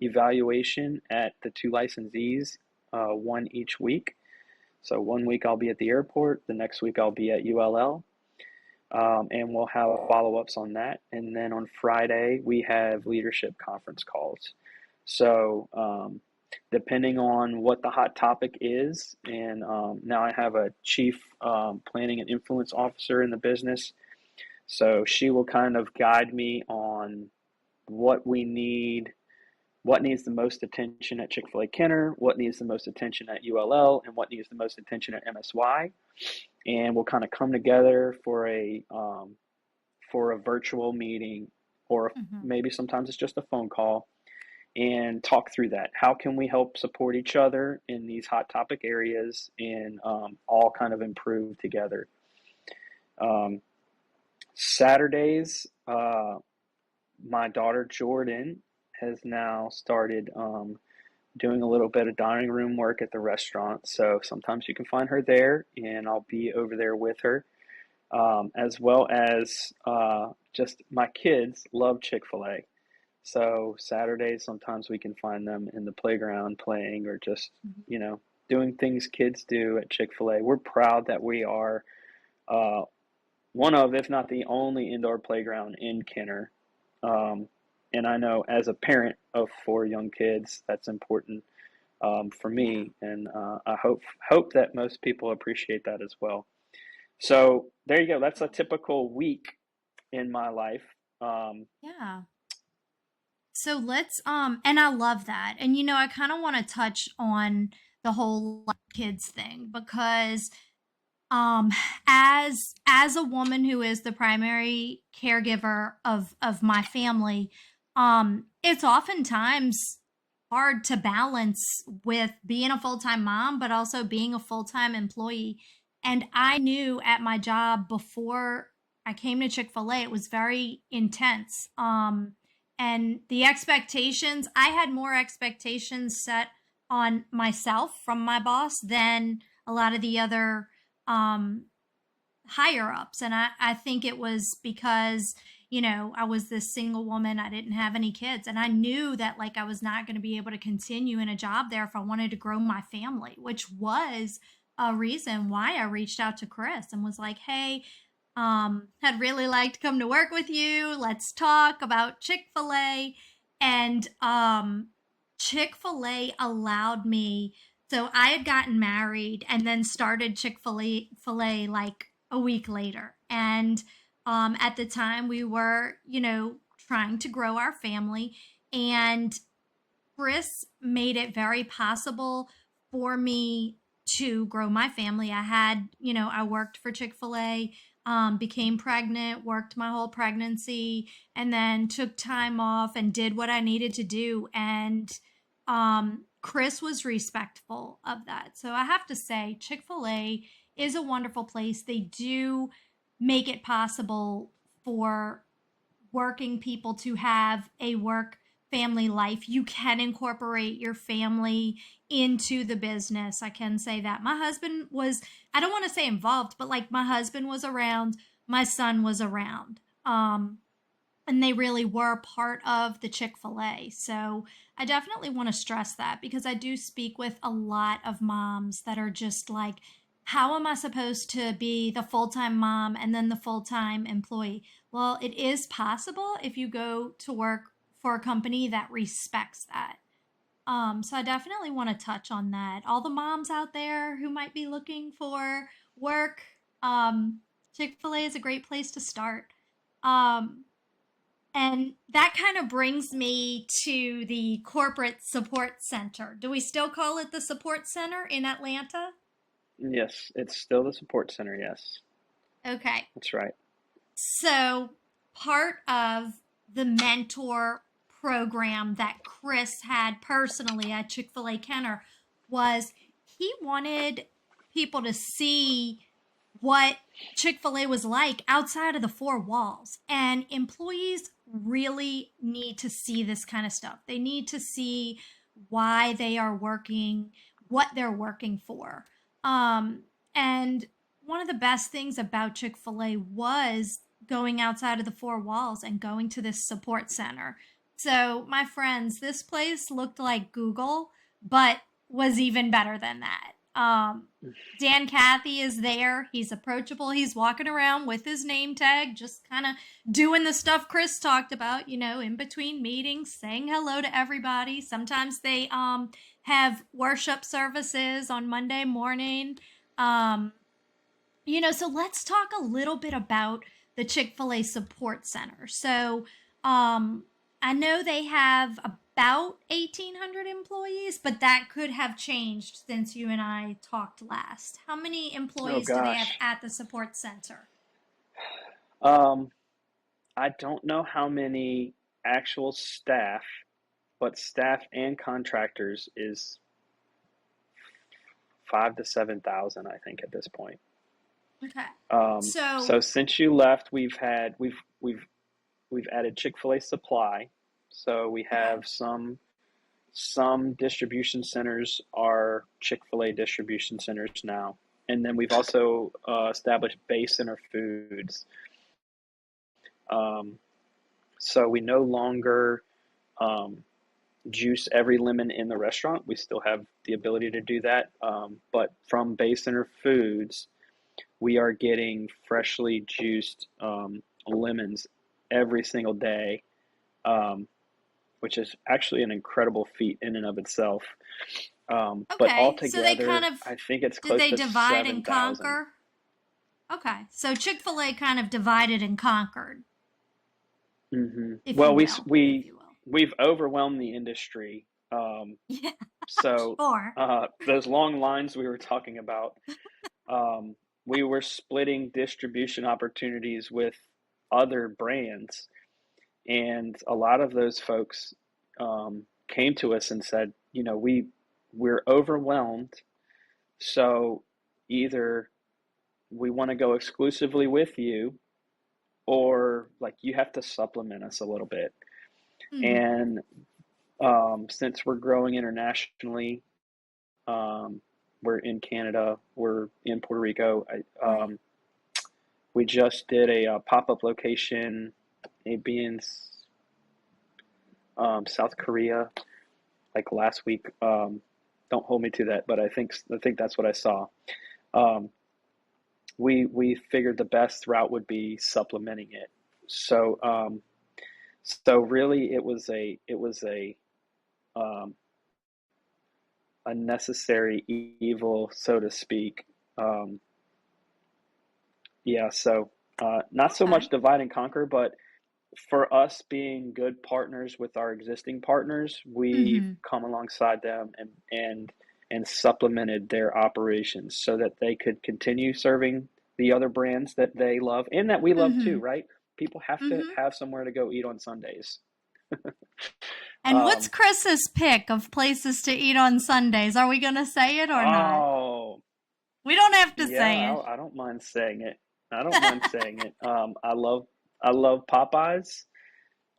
evaluation at the two licensees, one each week. So 1 week I'll be at the airport, the next week I'll be at ULL. And we'll have follow ups on that. And then on Friday, we have leadership conference calls. So, depending on what the hot topic is, and now I have a chief planning and influence officer in the business. So, she will kind of guide me on what we need, what needs the most attention at Chick-fil-A Kenner, what needs the most attention at ULL, and what needs the most attention at MSY. And we'll kind of come together for a virtual meeting, or Mhm. maybe sometimes it's just a phone call, and talk through that. How can we help support each other in these hot topic areas and all kind of improve together? Um, Saturdays, my daughter Jordan has now started doing a little bit of dining room work at the restaurant. So sometimes you can find her there, and I'll be over there with her. As well as just my kids love Chick-fil-A. So Saturdays, sometimes we can find them in the playground playing or just, Mhm. you know, doing things kids do at Chick-fil-A. We're proud that we are uh, one of, if not the only indoor playground in Kenner. Um, and I know as a parent of 4 young kids, that's important for Yeah. me, and I hope that most people appreciate that as well. So there you go. That's a typical week in my life. Um, Yeah. So let's and I love that. And I kind of want to touch on the whole kids thing because um as a woman who is the primary caregiver of my family, it's oftentimes hard to balance with being a full-time mom, but also being a full-time employee. And I knew at my job before I came to Chick-fil-A, it was very intense. And the expectations, I had more expectations set on myself from my boss than a lot of the other um, higher ups. And I think it was because, I was this single woman. I didn't have any kids. And I knew that like I was not going to be able to continue in a job there if I wanted to grow my family, which was a reason why I reached out to Chris and was like, hey, had really liked to come to work with you. Let's talk about Chick-fil-A. And Chick-fil-A allowed me. So I had gotten married and then started Chick-fil-A like a week later. And at the time we were, trying to grow our family. And Chris made it very possible for me to grow my family. I worked for Chick-fil-A, became pregnant, worked my whole pregnancy, and then took time off and did what I needed to do. And Chris was respectful of that. So I have to say, Chick-fil-A is a wonderful place. They do make it possible for working people to have a work family life. You can incorporate your family into the business. I can say that. My husband was, I don't want to say involved, but like my husband was around, my son was around. And they really were part of the Chick-fil-A. So I definitely want to stress that because I do speak with a lot of moms that are just like, how am I supposed to be the full time mom and then the full time employee? Well, it is possible if you go to work for a company that respects that. So I definitely want to touch on that. All the moms out there who might be looking for work, Chick-fil-A is a great place to start. Um, and that kind of brings me to the corporate support center. Do we still call it the support center in Atlanta? Yes, it's still the support center. Yes, Okay. that's right. So, part of the mentor program that Chris had personally at Chick-fil-A Kenner was he wanted people to see what Chick-fil-A was like outside of the four walls. And employees really need to see this kind of stuff. They need to see why they are working, what they're working for. And one of the best things about Chick-fil-A was going outside of the four walls and going to this support center. So, my friends, this place looked like Google, but was even better than that. Dan Cathy is there. He's approachable. He's walking around with his name tag, just kind of doing the stuff Chris talked about, in between meetings, saying hello to everybody. Sometimes they have worship services on Monday morning. Um, so let's talk a little bit about the Chick-fil-A Support Center. So, I know they have about 1,800 employees, but that could have changed since you and I talked last. How many Oh employees do they have gosh. at the support center? Um, I don't know how many actual staff, but staff and contractors is 5 to 7,000, I think, at this point. Okay. So So, since you left, we've added Chick-fil-A Supply. So we okay. have some distribution centers are Chick-fil-A distribution centers now, and then we've also established Base Center Foods. Um, so we no longer um, juice every lemon in the restaurant. We still have the ability to do that, but from Base Center Foods, we are getting freshly juiced lemons every single day, um, which is actually an incredible feat in and of itself. But Okay. So they kind altogether, of I think it's did close they to divide and 7,000. conquer? Okay. So Chick-fil-A kind of divided and conquered, if you Well, will, if you will. we've overwhelmed the industry. Yeah, So sure. those long lines we were talking about, um, we were splitting distribution opportunities with other brands, and a lot of those folks came to us and said, we're overwhelmed, so either we want to go exclusively with you, or like you have to supplement us a little bit. Mm. And since we're growing internationally, we're in Canada, we're in Puerto Rico. Right. We just did a pop-up location, maybe in South Korea, like last week. Don't hold me to that, but I think that's what I saw. Um, we figured the best route would be supplementing it. So really, um, a necessary evil, so to speak. Um, yeah. So not so Okay. much divide and conquer, but for us being good partners with our existing partners, we've Mm-hmm. come alongside them and supplemented their operations so that they could continue serving the other brands that they love and that we love too, Mm-hmm. right? People have to Mm-hmm. have somewhere to go eat on Sundays. And what's Um, Chris's pick of places to eat on Sundays? Are we going to say it or not? oh, We don't have to yeah, say it. I don't mind saying it. I don't mind saying it. I love Popeyes.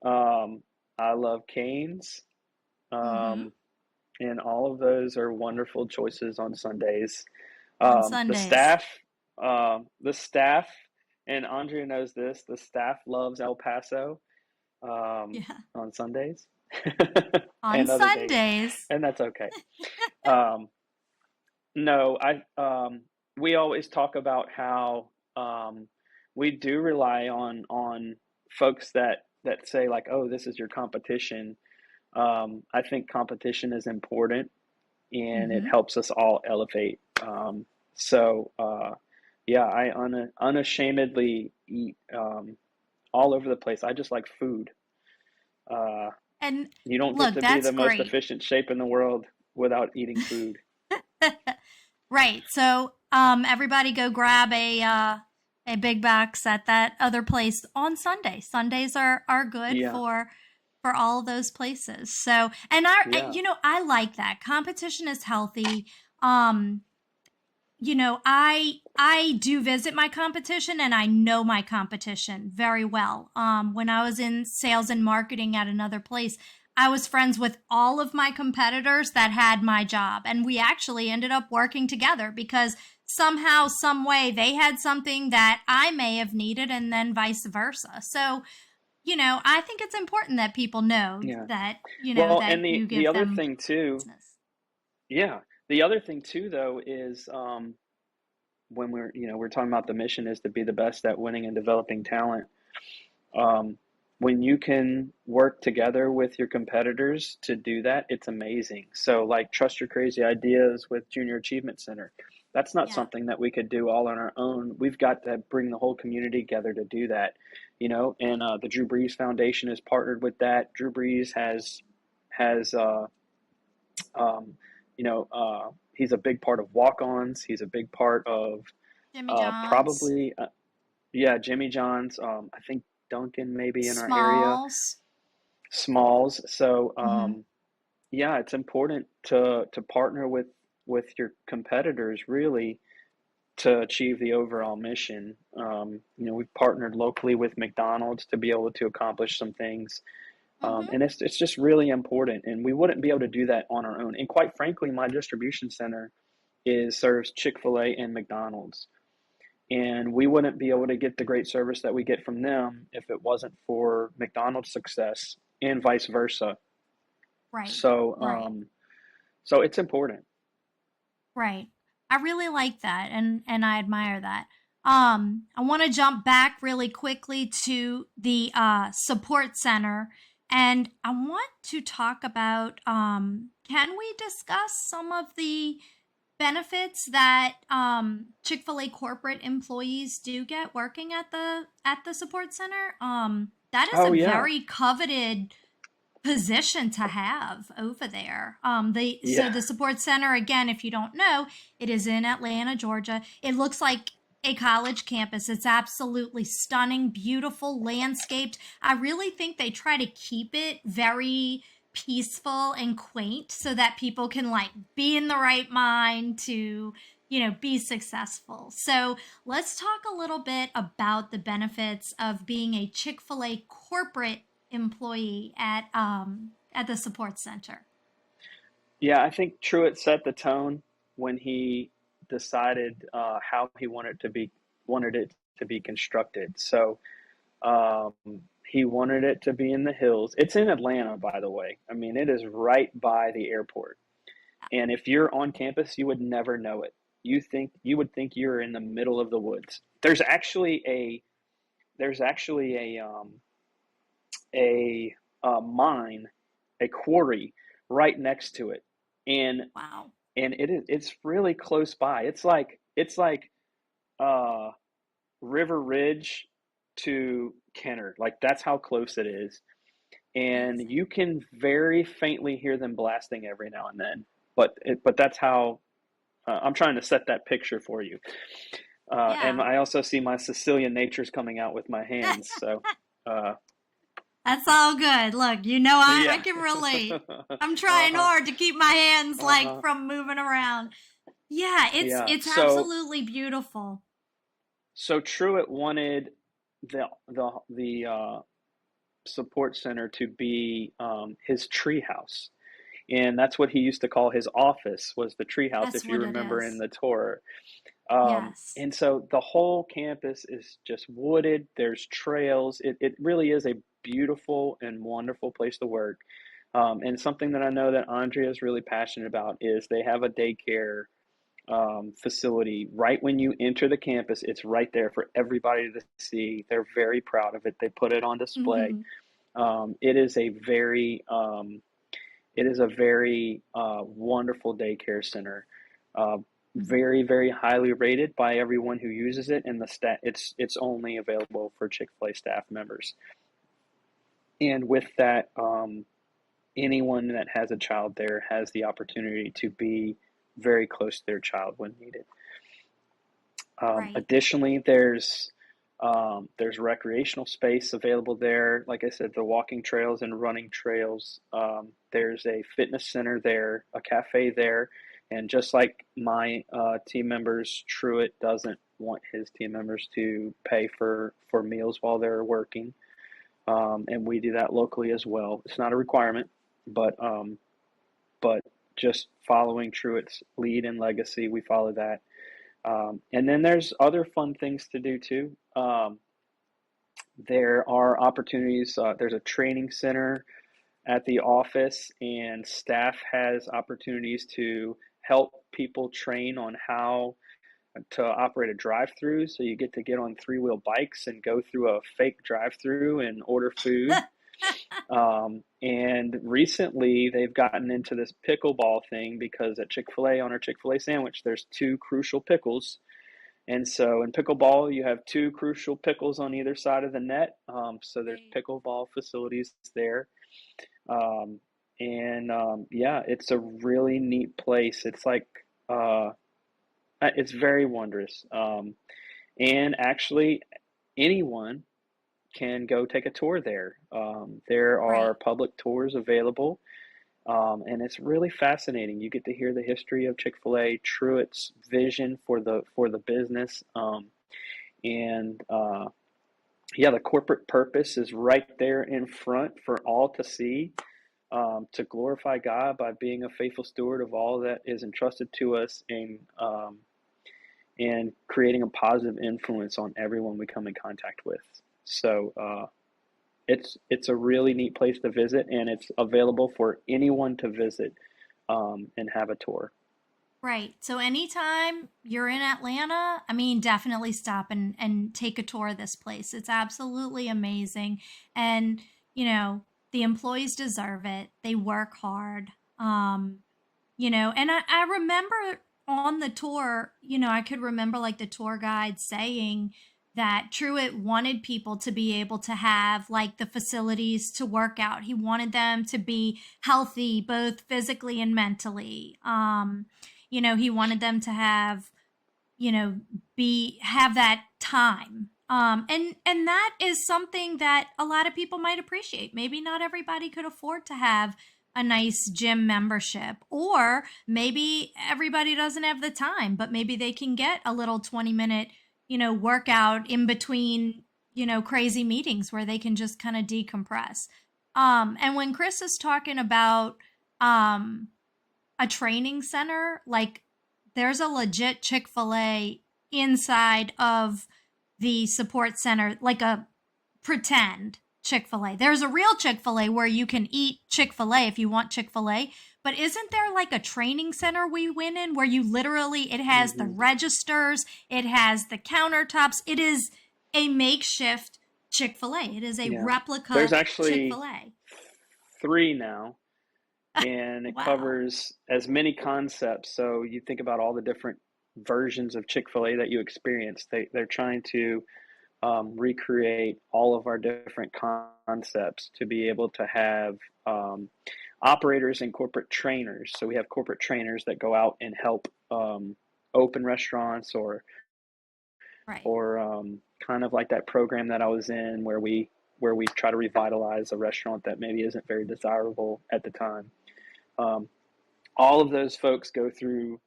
Um, I love Cane's. Mm-hmm. Um, and all of those are wonderful choices on Sundays. On The Sundays. staff, the staff, and Andrea knows this. The staff loves El Paso Yeah. on Sundays On and other days, Sundays. and that's okay. Um, no, we always talk about how we do rely on folks that say like, oh, this is your competition. I think competition is important and it Mm-hmm. helps us all elevate. So, yeah, I unashamedly eat all over the place. I just like food. Uh, And you don't get look, to be that's the most great. efficient shape in the world without eating food. Right. So, everybody go grab a big box at that other place on Sunday. Sundays are good Yeah, for all of those places. So, and yeah, I like that. Competition is healthy. Um, I do visit my competition and I know my competition very well. When I was in sales and marketing at another place, I was friends with all of my competitors that had my job, and we actually ended up working together because somehow, some way, they had something that I may have needed, and then vice versa. So, I think it's important that people know yeah. that Well, that and the you the give other them thing too, business. yeah, the other thing too though is when we're talking about the mission is to be the best at winning and developing talent. Um, when you can work together with your competitors to do that, it's amazing. So, like, trust your crazy ideas with Junior Achievement Center. That's not Yeah. something that we could do all on our own. We've got to bring the whole community together to do that, And the Drew Brees Foundation is partnered with that. Drew Brees has um, he's a big part of walk-ons. He's a big part of Jimmy John's, probably yeah, Jimmy John's. I think Duncan maybe in our area, Smalls. Smalls. So Hmm. yeah, it's important to partner with your competitors really to achieve the overall mission. We've partnered locally with McDonald's to be able to accomplish some things, Hmm. and it's just really important. And we wouldn't be able to do that on our own. And quite frankly, my distribution center is serves Chick-fil-A and McDonald's. And we wouldn't be able to get the great service that we get from them if it wasn't for McDonald's success and vice versa. Right. So, Right. so it's important. Right. I really like that, and I admire that. I want to jump back really quickly to the support center, and I want to talk about. Can we discuss some of the benefits that Chick-fil-A corporate employees do get working at the support center? That is Oh a yeah, very coveted position to have over there. So yeah, the support center, again, if you don't know, it is in Atlanta, Georgia. It looks like a college campus. It's absolutely stunning, beautiful, landscaped. I really think they try to keep it very peaceful and quaint so that people can like be in the right mind to, be successful. So let's talk a little bit about the benefits of being a Chick-fil-A corporate employee at the support center. Yeah, I think Truett set the tone when he decided how he wanted it to be constructed. So um, he wanted it to be in the hills. It's in Atlanta, by the way. I mean, it is right by the airport. And if you're on campus, you would never know it. You would think you're in the middle of the woods. There's actually a mine, a quarry right next to it, and Wow. it's really close by. It's like uh, River Ridge to Kenner. Like that's how close it is, and Amazing. you can very faintly hear them blasting every now and then. But that's how I'm trying to set that picture for you. And Yeah. I also see my Sicilian natures coming out with my hands. So, uh, That's all good. Look, I yeah. can relate. I'm trying Uh-huh. hard to keep my hands like Uh-huh. from moving around. Yeah, it's Yeah. it's absolutely beautiful. So Truett wanted the support center to be his treehouse, and that's what he used to call his office was the treehouse, That's if you what it remember in is. the tour. Yes. And so the whole campus is just wooded. There's trails. It really is a beautiful and wonderful place to work. And something that I know that Andrea is really passionate about is they have a daycare facility right when you enter the campus. It's right there for everybody to see. They're very proud of it. They put it on display. Hmm. It is a very wonderful daycare center. Uh, Very, very highly rated by everyone who uses it, and it's only available for Chick-fil-A staff members. And with that, anyone that has a child there has the opportunity to be very close to their child when needed. Right. Additionally, there's recreational space available there. Like I said, the walking trails and running trails. There's a fitness center there, a cafe there, and just like my team members, Truett doesn't want his team members to pay for meals while they're working, and we do that locally as well. It's not a requirement, but just following Truett's lead and legacy, we follow that. And then there's other fun things to do too. There are opportunities. There's a training center at the office, and staff has opportunities to help people train on how to operate a drive-through. So you get to get on three-wheel bikes and go through a fake drive-through and order food. And recently they've gotten into this pickleball thing because at Chick-fil-A on our Chick-fil-A sandwich, there's two crucial pickles. And so in pickleball, you have two crucial pickles on either side of the net. So there's Right. pickleball facilities there. Yeah, it's a really neat place. Uh, it's very wondrous. And actually, anyone can go take a tour there. There Right. are public tours available, and it's really fascinating. You get to hear the history of Chick-fil-A, Truett's vision for the business, and yeah, the corporate purpose is right there in front for all to see. To glorify God by being a faithful steward of all that is entrusted to us, and creating a positive influence on everyone we come in contact with. So it's a really neat place to visit, and it's available for anyone to visit and have a tour. Right. So anytime you're in Atlanta, I mean, definitely stop and take a tour of this place. It's absolutely amazing. And, the employees deserve it. They work hard. And I remember on the tour, I could remember like the tour guide saying that Truett wanted people to be able to have like the facilities to work out. He wanted them to be healthy, both physically and mentally. He wanted them to have, you know, be have that time. And that is something that a lot of people might appreciate. Maybe not everybody could afford to have a nice gym membership, or maybe everybody doesn't have the time, but maybe they can get a little 20-minute, workout in between, crazy meetings where they can just kind of decompress. And when Chris is talking about um, a training center, like there's a legit Chick-fil-A inside of the support center, like a pretend Chick-fil-A. There's a real Chick-fil-A where you can eat Chick-fil-A if you want Chick-fil-A, but isn't there like a training center we went in where you literally, it has the registers, it has the countertops, it is a makeshift Chick-fil-A. It is a Yeah. replica There's actually Chick-fil-A. 3 now, and it Wow. covers as many concepts. So you think about all the different versions of Chick-fil-A that you experience. They're trying to recreate all of our different concepts to be able to have operators and corporate trainers. So we have corporate trainers that go out and help open restaurants, Right. or kind of like that program that I was in where we try to revitalize a restaurant that maybe isn't very desirable at the time. Um, all of those folks go through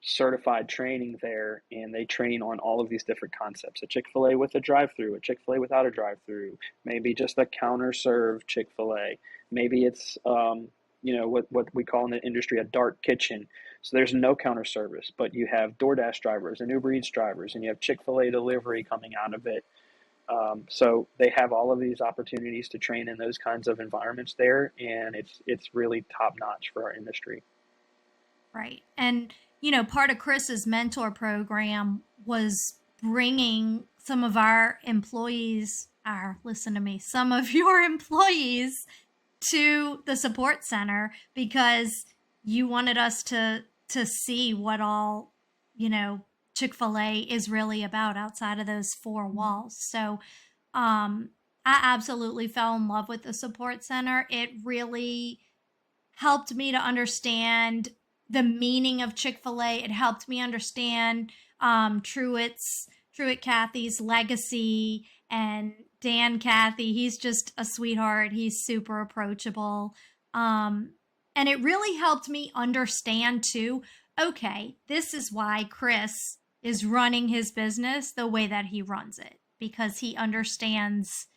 certified training there, and they train on all of these different concepts. A Chick-fil-A with a drive-through, a Chick-fil-A without a drive-through, maybe just a counter-serve Chick-fil-A. Maybe it's what we call in the industry a dark kitchen. So there's no counter service, but you have DoorDash drivers and Uber Eats drivers, and you have Chick-fil-A delivery coming out of it. So they have all of these opportunities to train in those kinds of environments there, and it's really top notch for our industry. Right. And, part of Chris's mentor program was bringing some of our employees, listen to me, some of your employees to the support center because you wanted us to see what all, Chick-fil-A is really about outside of those four walls. So, I absolutely fell in love with the support center. It really helped me to understand the meaning of Chick-fil-A. It helped me understand Truett Cathy's legacy, and Dan Cathy. He's just a sweetheart. He's super approachable. Um, and it really helped me understand too, okay, this is why Chris is running his business the way that he runs it, because he understands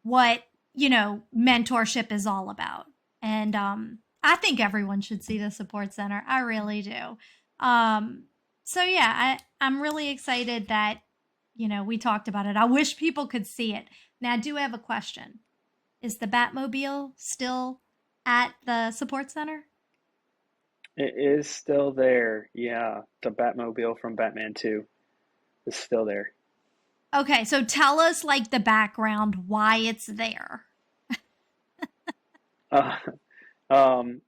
what, mentorship is all about. And I think everyone should see the support center. I really do. Um, so yeah, I'm really excited that, we talked about it. I wish people could see it. Now I do have a question. Is the Batmobile still at the support center? It is still there. Yeah, the Batmobile from Batman 2 is still there. Okay, so tell us like the background why it's there. Uh, um,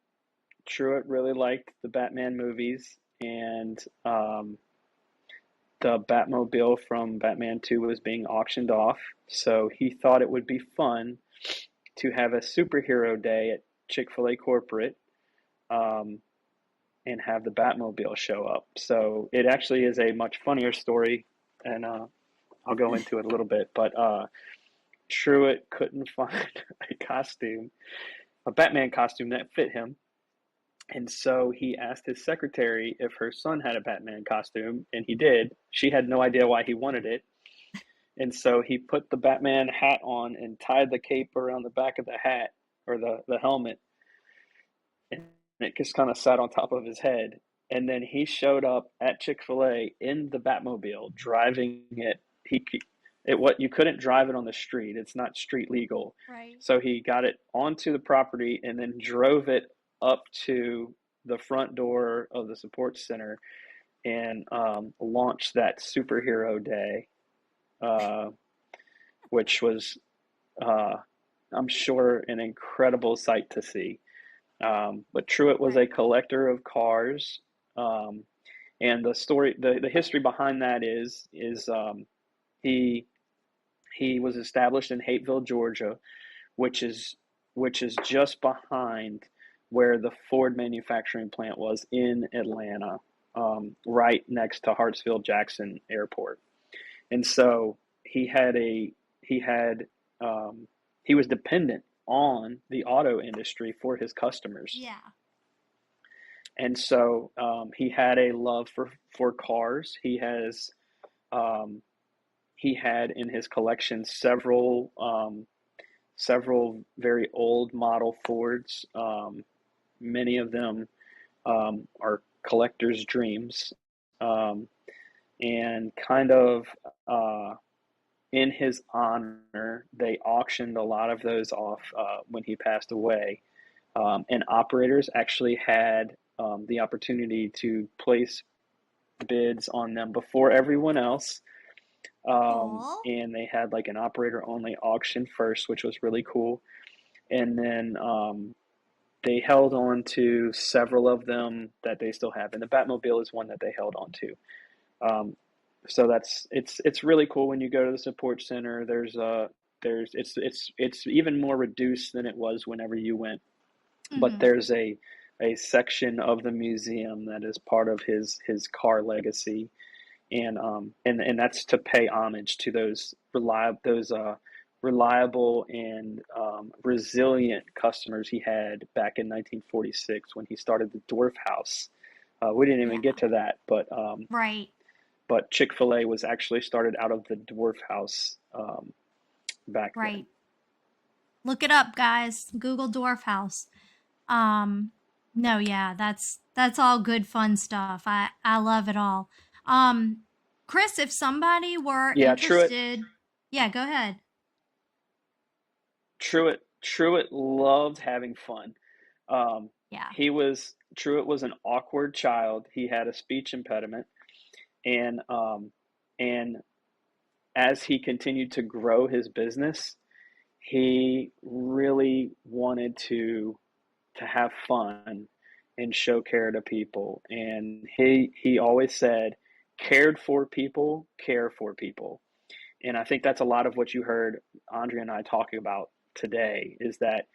Truett really liked the Batman movies, and the Batmobile from Batman 2 was being auctioned off. So he thought it would be fun to have a superhero day at Chick-fil-A corporate, um, and have the Batmobile show up. So it actually is a much funnier story, and I'll go into it a little bit. But Truett couldn't find a costume, a Batman costume that fit him. And so he asked his secretary if her son had a Batman costume, and he did. She had no idea why he wanted it. And so he put the Batman hat on and tied the cape around the back of the hat, or the helmet, and it just kind of sat on top of his head. And then he showed up at Chick-fil-A in the Batmobile, driving it. What you couldn't drive it on the street; it's not street legal. Right. So he got it onto the property and then drove it up to the front door of the support center, and launched that superhero day, uh, which was, uh, I'm sure, an incredible sight to see. But Truett was a Right. collector of cars, um, and the history behind that is he he was established in Hateville, Georgia, which is which is just behind where the Ford manufacturing plant was in Atlanta, right next to Hartsfield Jackson Airport. And so he had a he had he was dependent on the auto industry for his customers. Yeah. And so he had a love for cars. Um, he had in his collection several very old model Fords. Many of them are collectors' dreams, um, and kind of uh, in his honor, they auctioned a lot of those off when he passed away. And operators actually had the opportunity to place bids on them before everyone else. Cool. And they had like an operator only auction first, which was really cool. And then they held on to several of them that they still have. And the Batmobile is one that they held on to. Um, so it's really cool when you go to the support center. It's even more reduced than it was whenever you went, but Mm-hmm. there's a section of the museum that is part of his car legacy, and that's to pay homage to those reliable and resilient customers he had back in 1946 when he started the Dwarf House. We didn't even Yeah. get to that, Right. but Chick-fil-A was actually started out of the Dwarf House back then. Right. Look it up, guys. Google Dwarf House. Um, no, yeah, that's all good fun stuff. I love it all. Um, Chris, if somebody were Yeah, Truett, interested, yeah, go ahead. Truett loved having fun. Um, Yeah. Truett was an awkward child. He had a speech impediment, and as he continued to grow his business, he really wanted to have fun and show care to people. And he always said, "Cared for people, care for people." And I think that's a lot of what you heard Andrea and I talking about today. Is that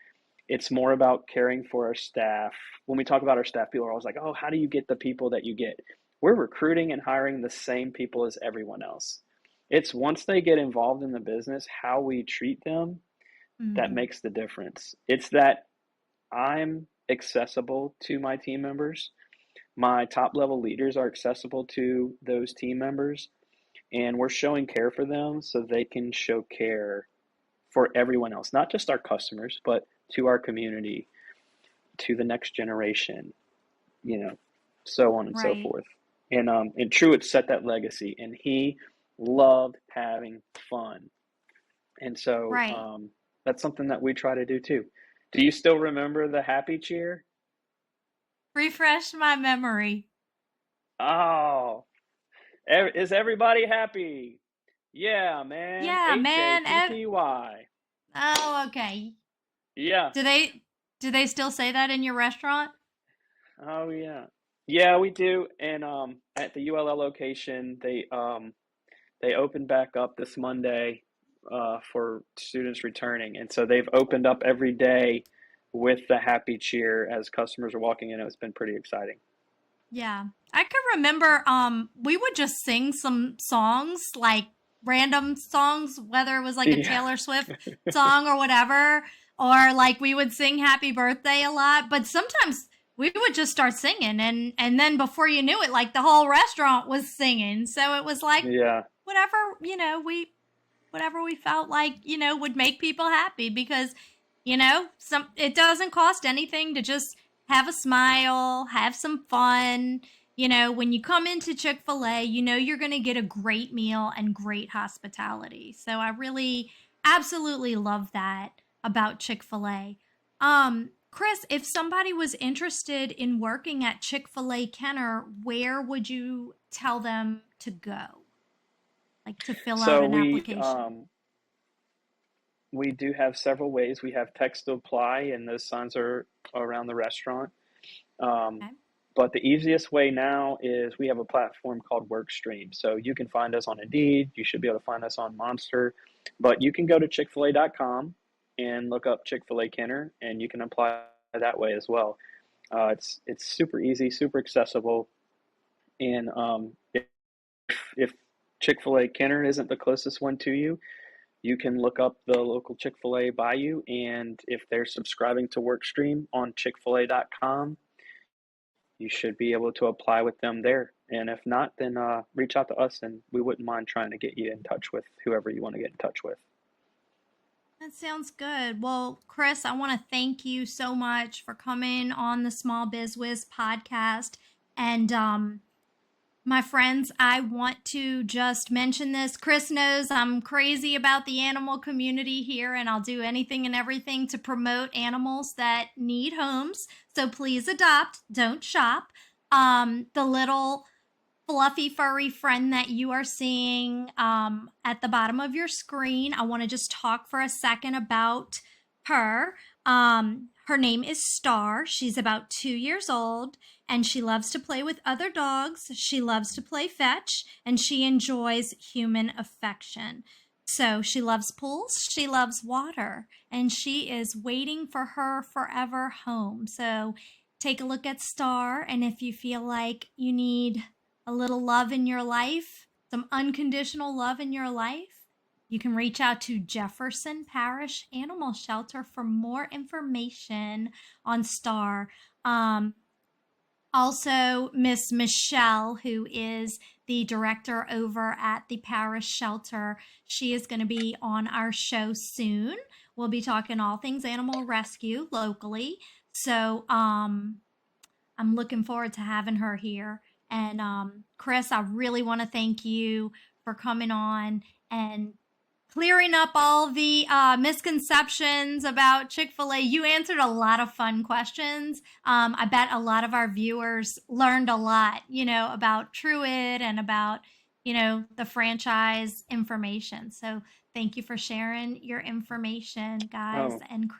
it's more about caring for our staff. When we talk about our staff, people are always like, "Oh, how do you get the people that you get?" We're recruiting and hiring the same people as everyone else. It's once they get involved in the business, how we treat them that Mm-hmm. makes the difference. It's that I'm accessible to my team members. My top level leaders are accessible to those team members, and we're showing care for them so they can show care for everyone else, not just our customers, but to our community, to the next generation, you know, so on and so Right. forth. And Truett set that legacy, and he loved having fun, and so Right. that's something that we try to do too. Do you still remember the happy cheer? Refresh my memory. Oh, is everybody happy? Yeah, man. Yeah, H A man. P P Y. Oh, okay. Yeah. Do they do they still say that in your restaurant? Oh, yeah. Yeah, we do. And at the ULL location, they opened back up this Monday for students returning, and so they've opened up every day with the happy cheer as customers are walking in. It's been pretty exciting. Yeah. I can remember we would just sing some songs, like random songs, whether it was like a Yeah. Taylor Swift song or whatever, or like we would sing happy birthday a lot, but sometimes we would just start singing and then before you knew it like the whole restaurant was singing. So it was like Yeah. whatever, whatever we felt like, would make people happy because, some it doesn't cost anything to just have a smile, have some fun. When you come into Chick-fil-A, you're going to get a great meal and great hospitality. So I really absolutely love that about Chick-fil-A. Chris, if somebody was interested in working at Chick-fil-A Kenner, where would you tell them to go? Like to fill out So an application? we do have several ways. We have text to apply, and those signs are around the restaurant. Um, Okay. but the easiest way now is we have a platform called WorkStream. So you can find us on Indeed. You should be able to find us on Monster. But you can go to Chick-fil-A.com and look up Chick-fil-A Kenner, and you can apply that way as well. It's super easy, super accessible. And if Chick-fil-A Kenner isn't the closest one to you, you can look up the local Chick-fil-A by you, and if they're subscribing to WorkStream on Chick-fil-A.com, you should be able to apply with them there. And if not, then reach out to us, and we wouldn't mind trying to get you in touch with whoever you want to get in touch with. That sounds good. Well, Chris, I want to thank you so much for coming on the Smallbizwhiz podcast. And my friends, I want to just mention this. Chris knows I'm crazy about the animal community here, and I'll do anything and everything to promote animals that need homes. So please adopt, don't shop. The little fluffy, furry friend that you are seeing at the bottom of your screen, I want to just talk for a second about her. Her name is Star. She's about 2 years old, and she loves to play with other dogs. She loves to play fetch, and she enjoys human affection. So she loves pools, she loves water, and she is waiting for her forever home. So take a look at Star, and if you feel like you need a little love in your life, some unconditional love in your life, you can reach out to Jefferson Parish Animal Shelter for more information on Star. Also, Miss Michelle, who is the director over at the parish shelter, she is going to be on our show soon. We'll be talking all things animal rescue locally. So I'm looking forward to having her here. And Chris, I really want to thank you for coming on and clearing up all the misconceptions about Chick-fil-A. You answered a lot of fun questions. I bet a lot of our viewers learned a lot, about Truett and about, the franchise information. So thank you for sharing your information, guys. Oh, And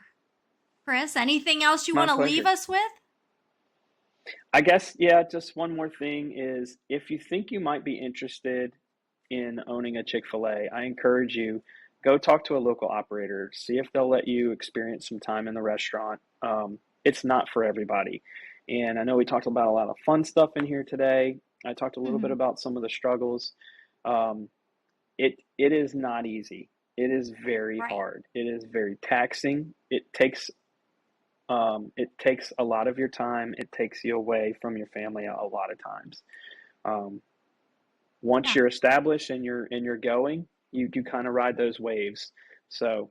Chris, anything else you my want to leave pleasure. us with? I guess, yeah, just one more thing is if you think you might be interested in owning a Chick-fil-A, I encourage you, go talk to a local operator, see if they'll let you experience some time in the restaurant. It's not for everybody. And I know we talked about a lot of fun stuff in here today. I talked a little bit Mm-hmm. about some of the struggles. Um, it is not easy. It is very Right. hard. It is very taxing. It takes a lot of your time. It takes you away from your family a lot of times. Um, Once Yeah. you're established and you're going, you kind of ride those waves. So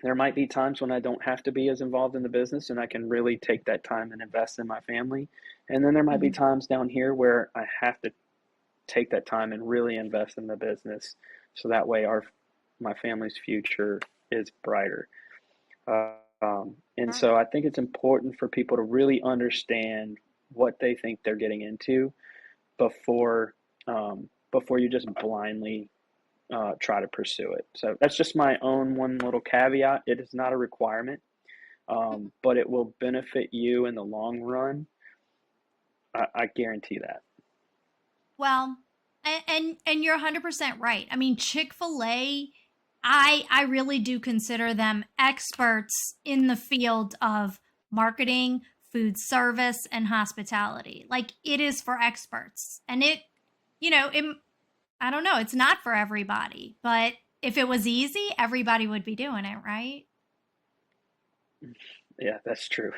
there might be times when I don't have to be as involved in the business and I can really take that time and invest in my family. And then there might be Mm-hmm. times down here where I have to take that time and really invest in the business so that way my family's future is brighter. And Sure. so I think it's important for people to really understand what they think they're getting into before before you just blindly try to pursue it. So that's just my own one little caveat. It is not a requirement, but it will benefit you in the long run. I guarantee that. Well, and you're 100% right. I mean, Chick-fil-A, I really do consider them experts in the field of marketing, food service, and hospitality. Like, it is for experts. And it I don't know, it's not for everybody, but if it was easy, everybody would be doing it, right? Yeah, that's true.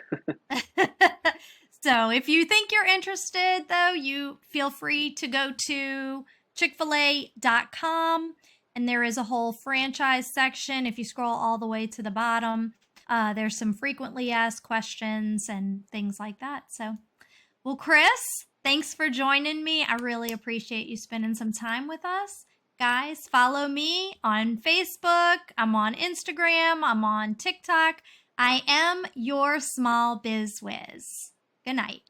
So if you think you're interested, though, you feel free to go to chickfil-a.com, and there is a whole franchise section. If you scroll all the way to the bottom, there's some frequently asked questions and things like that. So, well, Chris, thanks for joining me. I really appreciate you spending some time with us. Guys, follow me on Facebook. I'm on Instagram. I'm on TikTok. I am your small biz whiz. Good night.